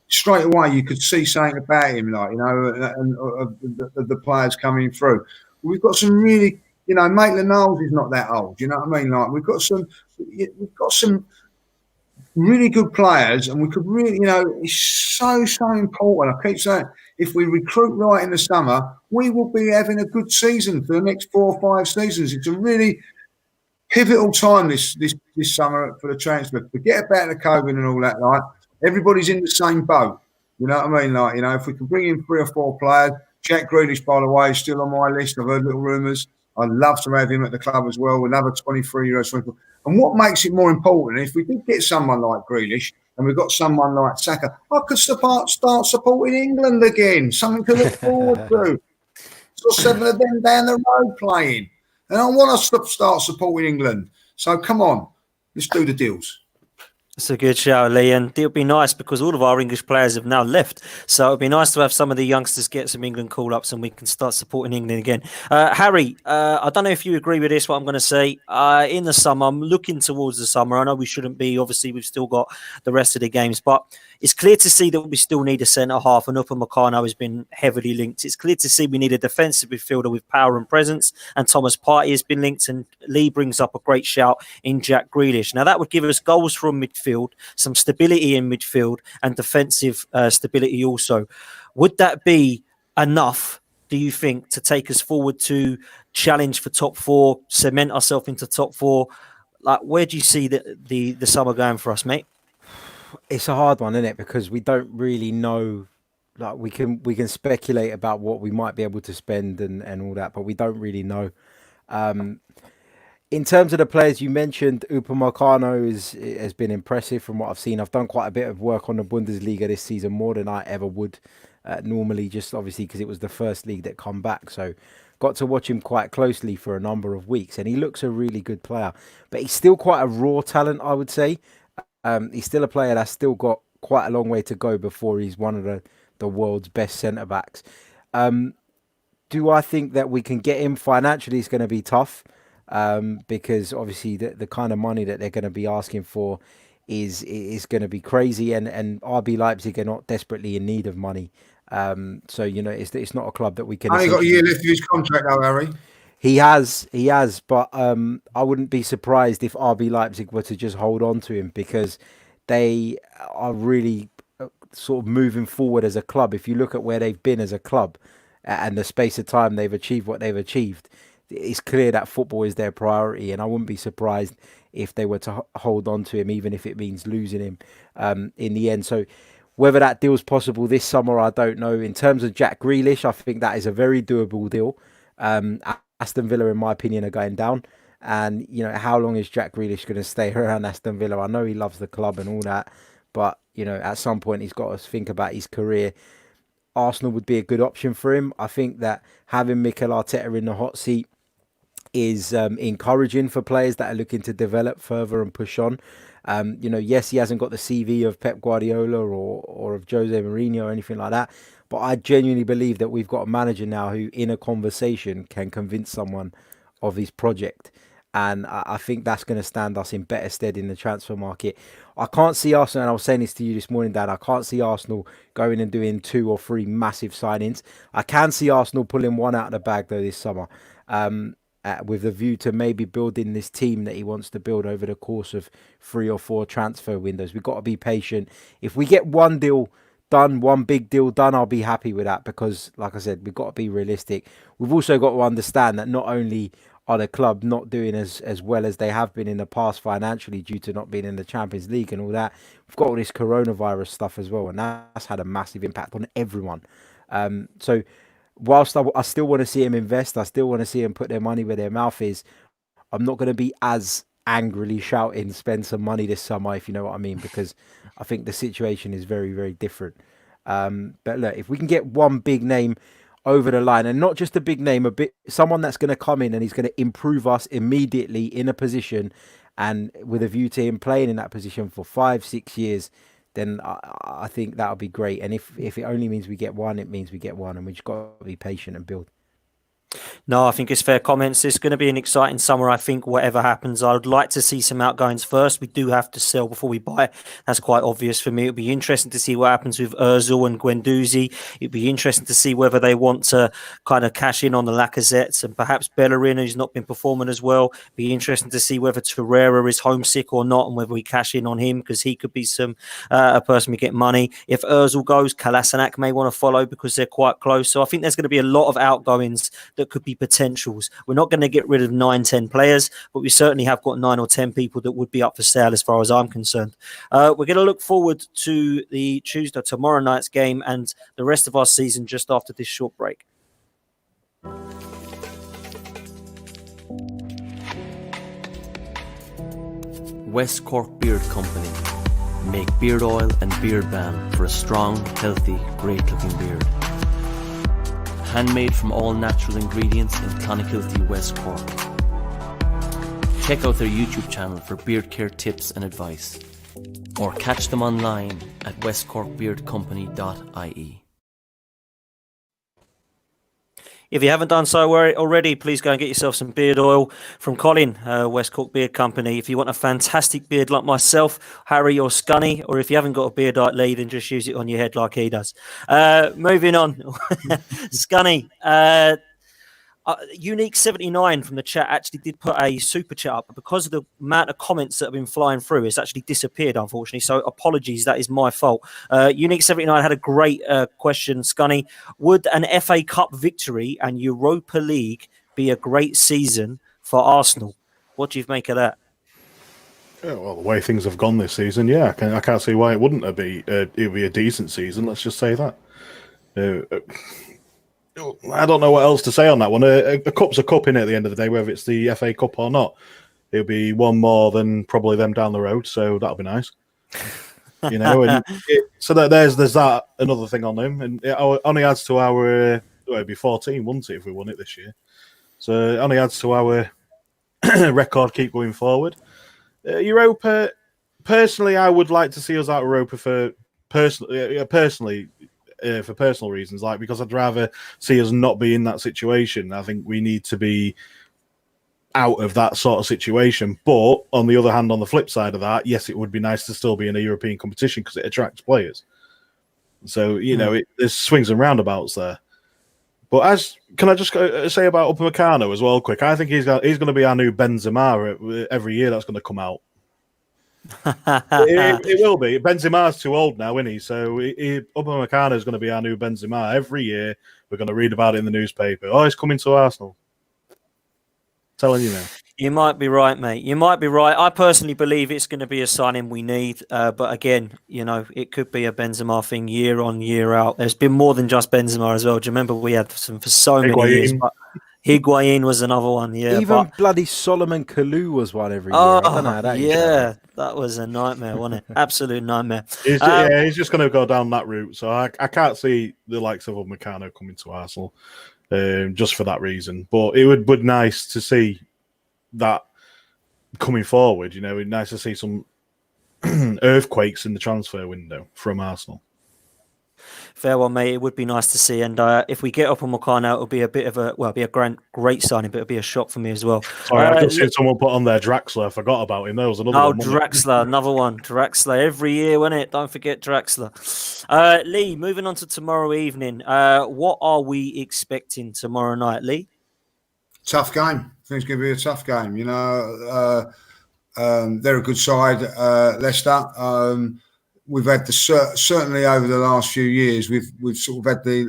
straight away you could see something about him, and the players coming through. We've got some really, Maitland Niles is not that old. You know what I mean? We've got some really good players, and we could really, it's so important. I keep saying, if we recruit right in the summer, we will be having a good season for the next 4 or 5 seasons. It's a really pivotal time this summer for the transfer. Forget about the COVID and all that. Everybody's in the same boat. You know what I mean? If we can bring in 3 or 4 players. Jack Grealish, by the way, is still on my list. I've heard little rumours. I'd love to have him at the club as well. Another 23-year-old. And what makes it more important, if we did get someone like Grealish and we've got someone like Saka, I could start supporting England again. Something to look forward to. So 7 of them down the road playing. And I want us to start supporting England. So come on, let's do the deals. It's a good show, Lee, and it'll be nice because all of our English players have now left. So it'll be nice to have some of the youngsters get some England call-ups and we can start supporting England again. Harry, I don't know if you agree with this, what I'm going to say. In the summer, I'm looking towards the summer. I know we shouldn't be. Obviously, we've still got the rest of the games, but it's clear to see that we still need a centre-half, and Upamecano has been heavily linked. It's clear to see we need a defensive midfielder with power and presence, and Thomas Partey has been linked, and Lee brings up a great shout in Jack Grealish. Now, that would give us goals from midfield, some stability in midfield, and defensive stability also. Would that be enough, do you think, to take us forward to challenge for top 4, cement ourselves into top 4? Where do you see the summer going for us, mate? It's a hard one, isn't it? Because we don't really know. We can speculate about what we might be able to spend and all that, but we don't really know. In terms of the players you mentioned, Upamecano has been impressive from what I've seen. I've done quite a bit of work on the Bundesliga this season, more than I ever would normally, just obviously because it was the first league that come back. So got to watch him quite closely for a number of weeks, and he looks a really good player. But he's still quite a raw talent, I would say. He's still a player that's still got quite a long way to go before he's one of the world's best centre-backs. Do I think that we can get him financially? It's going to be tough. Because obviously the kind of money that they're going to be asking for is going to be crazy, and RB Leipzig are not desperately in need of money. So it's not a club that we can. Only got a year left of his contract, though, Harry. He has, but I wouldn't be surprised if RB Leipzig were to just hold on to him, because they are really sort of moving forward as a club. If you look at where they've been as a club and the space of time they've achieved what they've achieved, it's clear that football is their priority, and I wouldn't be surprised if they were to hold on to him, even if it means losing him in the end. So whether that deal's possible this summer, I don't know. In terms of Jack Grealish, I think that is a very doable deal. Aston Villa, in my opinion, are going down. And, how long is Jack Grealish going to stay around Aston Villa? I know he loves the club and all that, but, at some point he's got to think about his career. Arsenal would be a good option for him. I think that having Mikel Arteta in the hot seat is encouraging for players that are looking to develop further and push on. Yes, he hasn't got the CV of Pep Guardiola or of Jose Mourinho or anything like that, but I genuinely believe that we've got a manager now who, in a conversation, can convince someone of his project. And I think that's going to stand us in better stead in the transfer market. I can't see Arsenal, and I was saying this to you this morning, Dan, I can't see Arsenal going and doing 2 or 3 massive signings. I can see Arsenal pulling one out of the bag, though, this summer. With a view to maybe building this team that he wants to build over the course of 3 or 4 transfer windows. We've got to be patient. If we get one deal done, one big deal done, I'll be happy with that, because, like I said, we've got to be realistic. We've also got to understand that not only are the club not doing as well as they have been in the past financially due to not being in the Champions League and all that, we've got all this coronavirus stuff as well, and that's had a massive impact on everyone. So whilst I still want to see him invest, I still want to see him put their money where their mouth is, I'm not going to be as angrily shouting, spend some money this summer, if you know what I mean, because I think the situation is very, very different. But look, if we can get one big name over the line, and not just a big name, someone that's going to come in and he's going to improve us immediately in a position, and with a view to him playing in that position for 5-6 years, then I think that'll be great. And if it only means we get one, it means we get one, and we just got to be patient and build. No, I think it's fair comments. It's going to be an exciting summer, I think, whatever happens. I would like to see some outgoings first. We do have to sell before we buy. That's quite obvious for me. It'll be interesting to see what happens with Ozil and Guendouzi. It'd be interesting to see whether they want to kind of cash in on the Lacazettes and perhaps Bellerin, who's not been performing as well. Be interesting to see whether Torreira is homesick or not, and whether we cash in on him, because he could be a person we get money. If Ozil goes, Kolasinac may want to follow because they're quite close. So I think there's going to be a lot of outgoings that could be potentials. We're not going to get rid of 9-10 players, but we certainly have got 9 or 10 people that would be up for sale as far as I'm concerned. We're going to look forward to the tomorrow night's game and the rest of our season just after this short break. West Cork Beard Company make beard oil and beard balm for a strong, healthy, great-looking beard. Handmade from all natural ingredients in Clonakilty, West Cork. Check out their YouTube channel for beard care tips and advice, or catch them online at westcorkbeardcompany.ie. If you haven't done so already, please go and get yourself some beard oil from Colin, West Cork Beard Company. If you want a fantastic beard like myself, Harry or Scunny, or if you haven't got a beard like Lee, then just use it on your head like he does. Moving on. Scunny, Unique 79 from the chat actually did put a super chat up, but because of the amount of comments that have been flying through, it's actually disappeared, unfortunately. So apologies, that is my fault. Unique 79 had a great question, Scunny. Would an FA Cup victory and Europa League be a great season for Arsenal? What do you make of that? Yeah, well, the way things have gone this season, yeah, I can't see why it wouldn't be. It would be a decent season. Let's just say that. I don't know what else to say on that one. A cup's a cup in at the end of the day, whether it's the FA Cup or not. It'll be one more than probably them down the road, so that'll be nice. And so there's that another thing on him, and it only adds to our. It'd be 14, wouldn't it, if we won it this year? So it only adds to our record. Keep going forward. Europa. Personally, I would like to see us out of Europa for personal reasons, like because I'd rather see us not be in that situation. I think we need to be out of that sort of situation. But on the other hand, on the flip side of that, yes, it would be nice to still be in a European competition because it attracts players. So there's swings and roundabouts there. But can I just say about Upamecano as well, quick? I think he's going to be our new Benzema every year. That's going to come out. It will be. Benzema's too old now, isn't he? So Upamecano is going to be our new Benzema. Every year we're going to read about it in the newspaper. Oh, he's coming to Arsenal. Telling you now. You might be right, mate. You might be right. I personally believe it's going to be a signing we need. But again, it could be a Benzema thing year on, year out. There's been more than just Benzema as well. Do you remember we had some for so many years? But Higuain was another one. Yeah, even bloody Solomon Kalou was one every year. I don't know how that that was a nightmare, wasn't it? Absolute nightmare. He's just going to go down that route. So I can't see the likes of Upamecano coming to Arsenal. Just for that reason. But it would be nice to see that coming forward. It'd be nice to see some earthquakes in the transfer window from Arsenal. Fair one, mate. It would be nice to see. And if we get Upamecano, it'll be a bit of a great signing, but it'll be a shock for me as well. Sorry, I've just seen someone put on there Draxler. I forgot about him. There was another one. Draxler, another one. Draxler every year, wasn't it? Don't forget Draxler. Lee, moving on to tomorrow evening. What are we expecting tomorrow night, Lee? Tough game. I think it's going to be a tough game. They're a good side, Leicester. We've had certainly over the last few years, we've sort of had the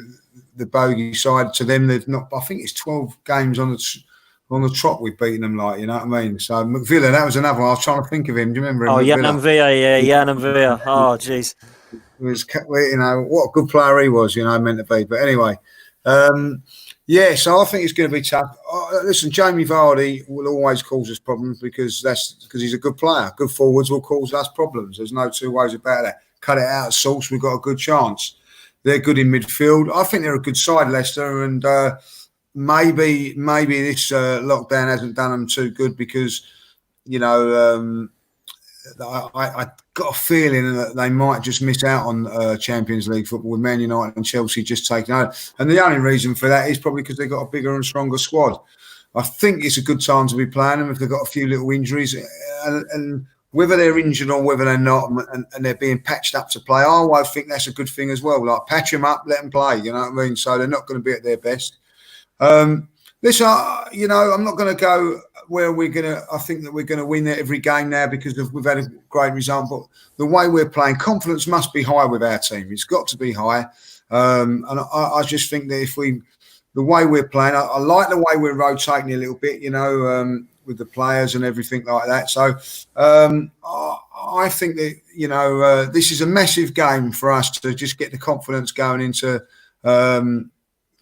bogey side to them. They've not. I think it's 12 games on the trot we've beaten them. You know what I mean? So McVilla, that was another one. I was trying to think of him. Do you remember him? Yann Villa. Oh, jeez. What a good player he was. Meant to be. But anyway, so I think it's going to be tough. Listen, Jamie Vardy will always cause us problems because he's a good player. Good forwards will cause us problems. There's no two ways about that. Cut it out of sauce, we've got a good chance. They're good in midfield. I think they're a good side, Leicester, and maybe this lockdown hasn't done them too good because I got a feeling that they might just miss out on Champions League football with Man United and Chelsea just taking over. And the only reason for that is probably because they've got a bigger and stronger squad. I think it's a good time to be playing them if they've got a few little injuries. And whether they're injured or whether they're not and they're being patched up to play, I always think that's a good thing as well. Like, patch them up, let them play, you know what I mean? So they're not going to be at their best. Listen, I'm not going to go where I think that we're going to win every game now because we've had a great result. But the way we're playing, confidence must be high with our team. It's got to be high. And I just think that the way we're playing, I like the way we're rotating a little bit, with the players and everything like that. So I think that, this is a massive game for us to just get the confidence going into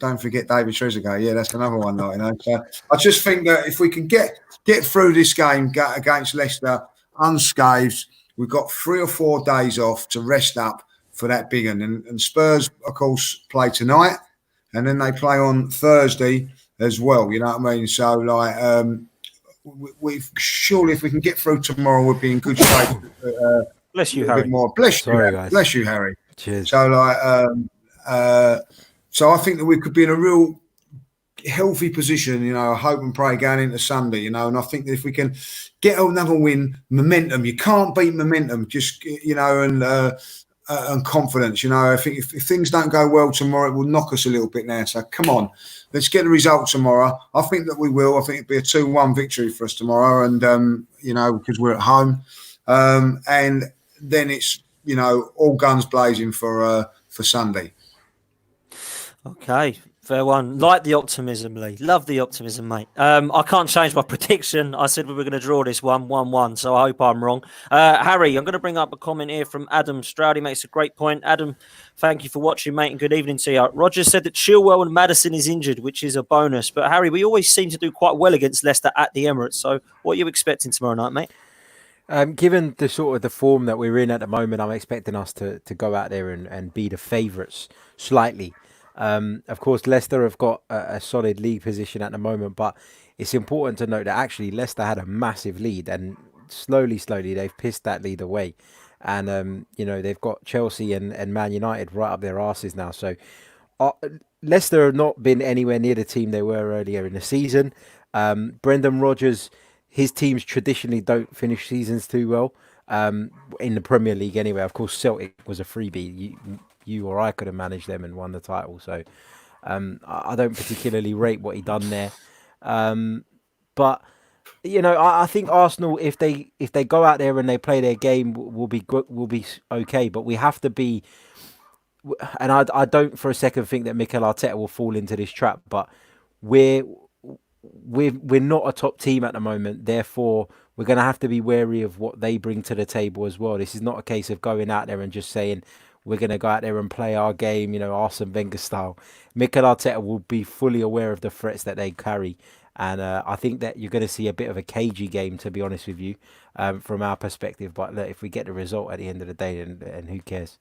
don't forget David Trezeguet. Yeah, that's another one. So I just think that if we can get through this game against Leicester unscathed, we've got 3 or 4 days off to rest up for that big one. And Spurs, of course, play tonight, and then they play on Thursday as well. You know what I mean? So, we've surely, if we can get through tomorrow, we'll be in good shape. Bless you, Harry. Bless you, Harry. Cheers. So, so I think that we could be in a real healthy position, hope and pray going into Sunday, and I think that if we can get another win, momentum, you can't beat momentum, just, and confidence, I think if things don't go well tomorrow, it will knock us a little bit now. So come on, let's get the result tomorrow. I think that we will. I think it'll be a 2-1 victory for us tomorrow, and, because we're at home. And then it's, all guns blazing for Sunday. Okay, Fair one. Like the optimism, Lee. Love the optimism, mate. I can't change my prediction. I said we were going to draw this 1-1, so I hope I'm wrong. Harry, I'm going to bring up a comment here from Adam Stroud. He makes a great point. Adam, thank you for watching, mate, and good evening to you. Roger said that Chilwell and Maddison is injured, which is a bonus. But, Harry, we always seem to do quite well against Leicester at the Emirates. So what are you expecting tomorrow night, mate? Given the sort of the form that we're in at the moment, I'm expecting us to go out there and be the favourites slightly. Of course, Leicester have got a solid league position at the moment, but it's important to note that actually Leicester had a massive lead, and slowly they've pissed that lead away. And they've got Chelsea and Man United right up their arses now. So Leicester have not been anywhere near the team they were earlier in the season. Brendan Rodgers, his teams traditionally don't finish seasons too well in the Premier League anyway. Of course, Celtic was a freebie. You or I could have managed them and won the title. So I don't particularly rate what he done there. But I think Arsenal, if they go out there and they play their game, will be okay. But we have to be, and I don't for a second think that Mikel Arteta will fall into this trap. But we're not a top team at the moment. Therefore, we're going to have to be wary of what they bring to the table as well. This is not a case of going out there and just saying we're going to go out there and play our game, Arsene Wenger style. Mikel Arteta will be fully aware of the threats that they carry. And I think that you're going to see a bit of a cagey game, to be honest with you, from our perspective. But look, if we get the result at the end of the day, then who cares?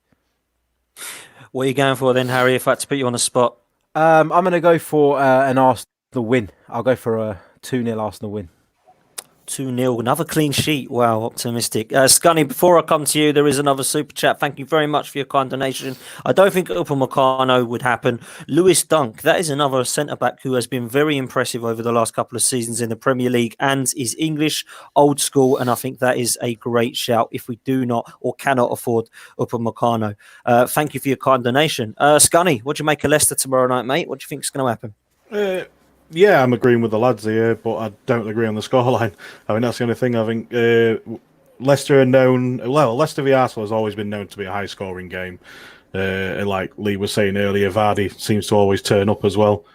What are you going for then, Harry, if I had to put you on the spot? I'm going to go for an Arsenal win. I'll go for a 2-0 Arsenal win. 2-0, another clean sheet. Wow, optimistic. Scunny, before I come to you, there is another super chat. Thank you very much for your kind donation. I don't think Upamecano would happen. Lewis Dunk, that is another centre-back who has been very impressive over the last couple of seasons in the Premier League and is English, old school, and I think that is a great shout if we do not or cannot afford Upamecano. Thank you for your kind donation. Scunny, what do you make of Leicester tomorrow night, mate? What do you think is going to happen? Yeah, I'm agreeing with the lads here, but I don't agree on the scoreline. I mean, that's the only thing. I think Leicester are known... Well, Leicester v Arsenal has always been known to be a high-scoring game. And like Lee was saying earlier, Vardy seems to always turn up as well.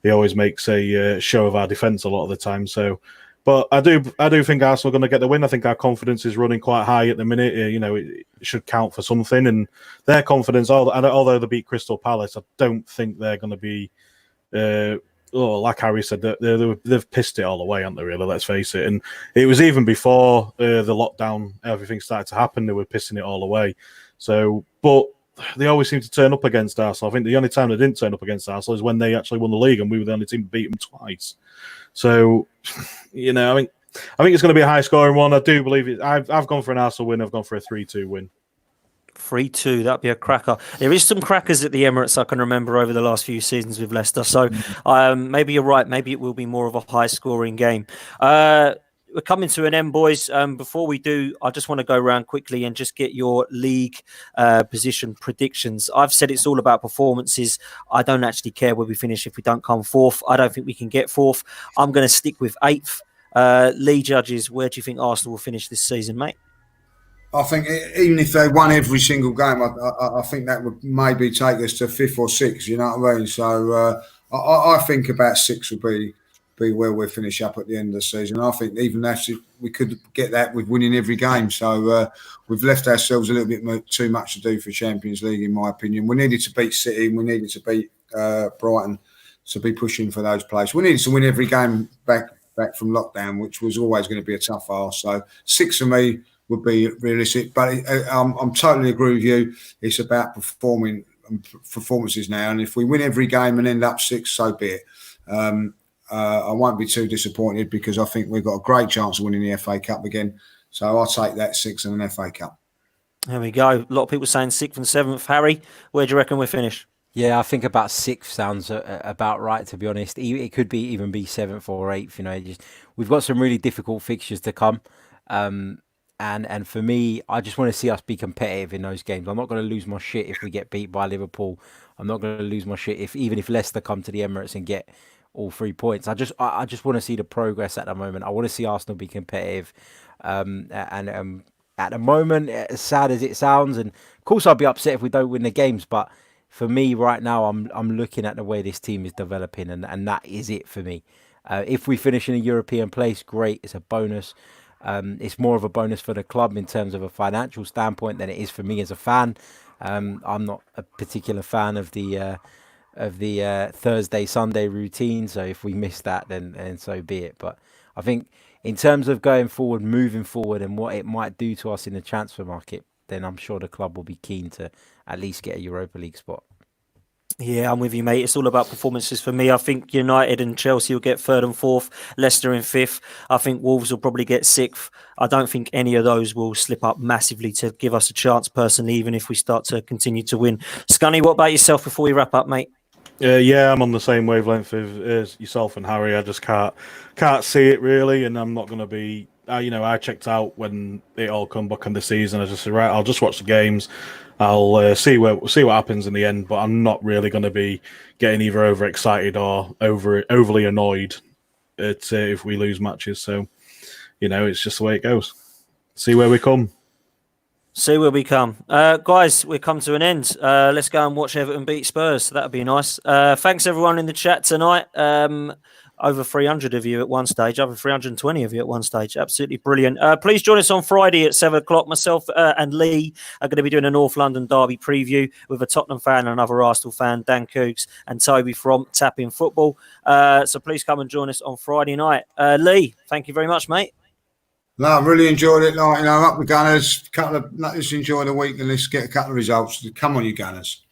He always makes a show of our defence a lot of the time. So, but I do think Arsenal are going to get the win. I think our confidence is running quite high at the minute. It should count for something. And their confidence, although they beat Crystal Palace, I don't think they're going to be... like Harry said, they've pissed it all away, haven't they, really? Let's face it. And it was even before the lockdown, everything started to happen, they were pissing it all away. So, but they always seem to turn up against Arsenal. I think the only time they didn't turn up against Arsenal is when they actually won the league, and we were the only team to beat them twice. So, I think it's going to be a high-scoring one. I do believe it. I've gone for an Arsenal win. I've gone for a 3-2 win. 3-2, that'd be a cracker. There is some crackers at the Emirates I can remember over the last few seasons with Leicester. So maybe you're right. Maybe it will be more of a high-scoring game. We're coming to an end, boys. Before we do, I just want to go around quickly and just get your league position predictions. I've said it's all about performances. I don't actually care where we finish if we don't come fourth. I don't think we can get fourth. I'm going to stick with 8th. Lee judges, where do you think Arsenal will finish this season, mate? I think even if they won every single game, I think that would maybe take us to 5th or 6th. You know what I mean? So I think about 6 would be where we'll finish up at the end of the season. I think even actually we could get that with winning every game. So we've left ourselves a little bit too much to do for Champions League, in my opinion. We needed to beat City and we needed to beat Brighton to be pushing for those places. We needed to win every game back from lockdown, which was always going to be a tough ask. So 6 for me would be realistic, but I'm totally agree with you. It's about performances now, and if we win every game and end up 6th, so be it. I won't be too disappointed because I think we've got a great chance of winning the FA Cup again. So I'll take that 6th and an FA Cup. There we go. A lot of people saying 6th and 7th. Harry, where do you reckon we finish? Yeah, I think about 6th sounds about right, to be honest. It could even be 7th or 8th. We've got some really difficult fixtures to come. And for me, I just want to see us be competitive in those games. I'm not going to lose my shit if we get beat by Liverpool. I'm not going to lose my shit even if Leicester come to the Emirates and get all 3 points. I just want to see the progress at the moment. I want to see Arsenal be competitive. And at the moment, as sad as it sounds, and of course I'll be upset if we don't win the games, but for me right now, I'm looking at the way this team is developing, and that is it for me. If we finish in a European place, great. It's a bonus. It's more of a bonus for the club in terms of a financial standpoint than it is for me as a fan. I'm not a particular fan of the Thursday Sunday routine, so if we miss that, then so be it. But I think in terms of going forward, moving forward, and what it might do to us in the transfer market, then I'm sure the club will be keen to at least get a Europa League spot. Yeah, I'm with you, mate. It's all about performances for me. I think United and Chelsea will get third and fourth, Leicester in fifth. I think Wolves will probably get sixth. I don't think any of those will slip up massively to give us a chance, personally, even if we start to continue to win. Scunny, what about yourself before we wrap up, mate? Yeah, I'm on the same wavelength as yourself and Harry. I just can't see it really, and I'm not going to be. I checked out when it all come back in the season. I just said, right, I'll just watch the games. I'll see what happens in the end, but I'm not really going to be getting either overexcited or overly annoyed at if we lose matches. So, it's just the way it goes. See where we come. See where we come. Guys, we've come to an end. Let's go and watch Everton beat Spurs. So that'd be nice. Thanks, everyone in the chat tonight. Over 300 of you at one stage, over 320 of you at one stage. Absolutely brilliant. Please join us on Friday at 7 o'clock. Myself and Lee are going to be doing a North London derby preview with a Tottenham fan and another Arsenal fan, Dan Coogs and Toby from Tapping Football. So please come and join us on Friday night. Lee, thank you very much, mate. No, I really enjoyed it. Up the Gunners. Let's enjoy the week and let's get a couple of results. Come on, you Gunners.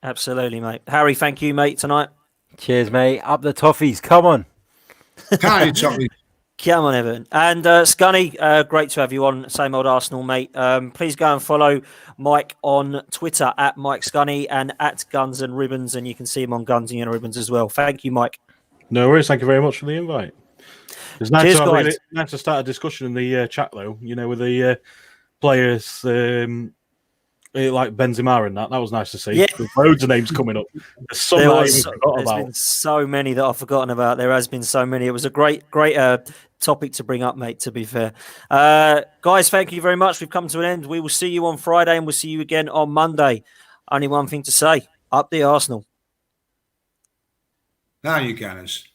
Absolutely, mate. Harry, thank you, mate, tonight. Cheers, mate. Up the Toffees. Come on. Come on, Toffees. Come on, Everton. And Scunny, great to have you on. Same old Arsenal, mate. Please go and follow Mike on Twitter at Mike Scunny and at Guns and Ribbons, and you can see him on Guns and Ribbons as well. Thank you, Mike. No worries. Thank you very much for the invite. It's nice, Cheers, guys. Nice to start a discussion in the chat, though, with the players like Benzema and that. That was nice to see. Yeah. There's loads of names coming up. There's some that I even forgot about. There's been so many that I've forgotten about. There has been so many. It was a great topic to bring up, mate, to be fair. Guys, thank you very much. We've come to an end. We will see you on Friday and we'll see you again on Monday. Only one thing to say. Up the Arsenal. Now you Gunners.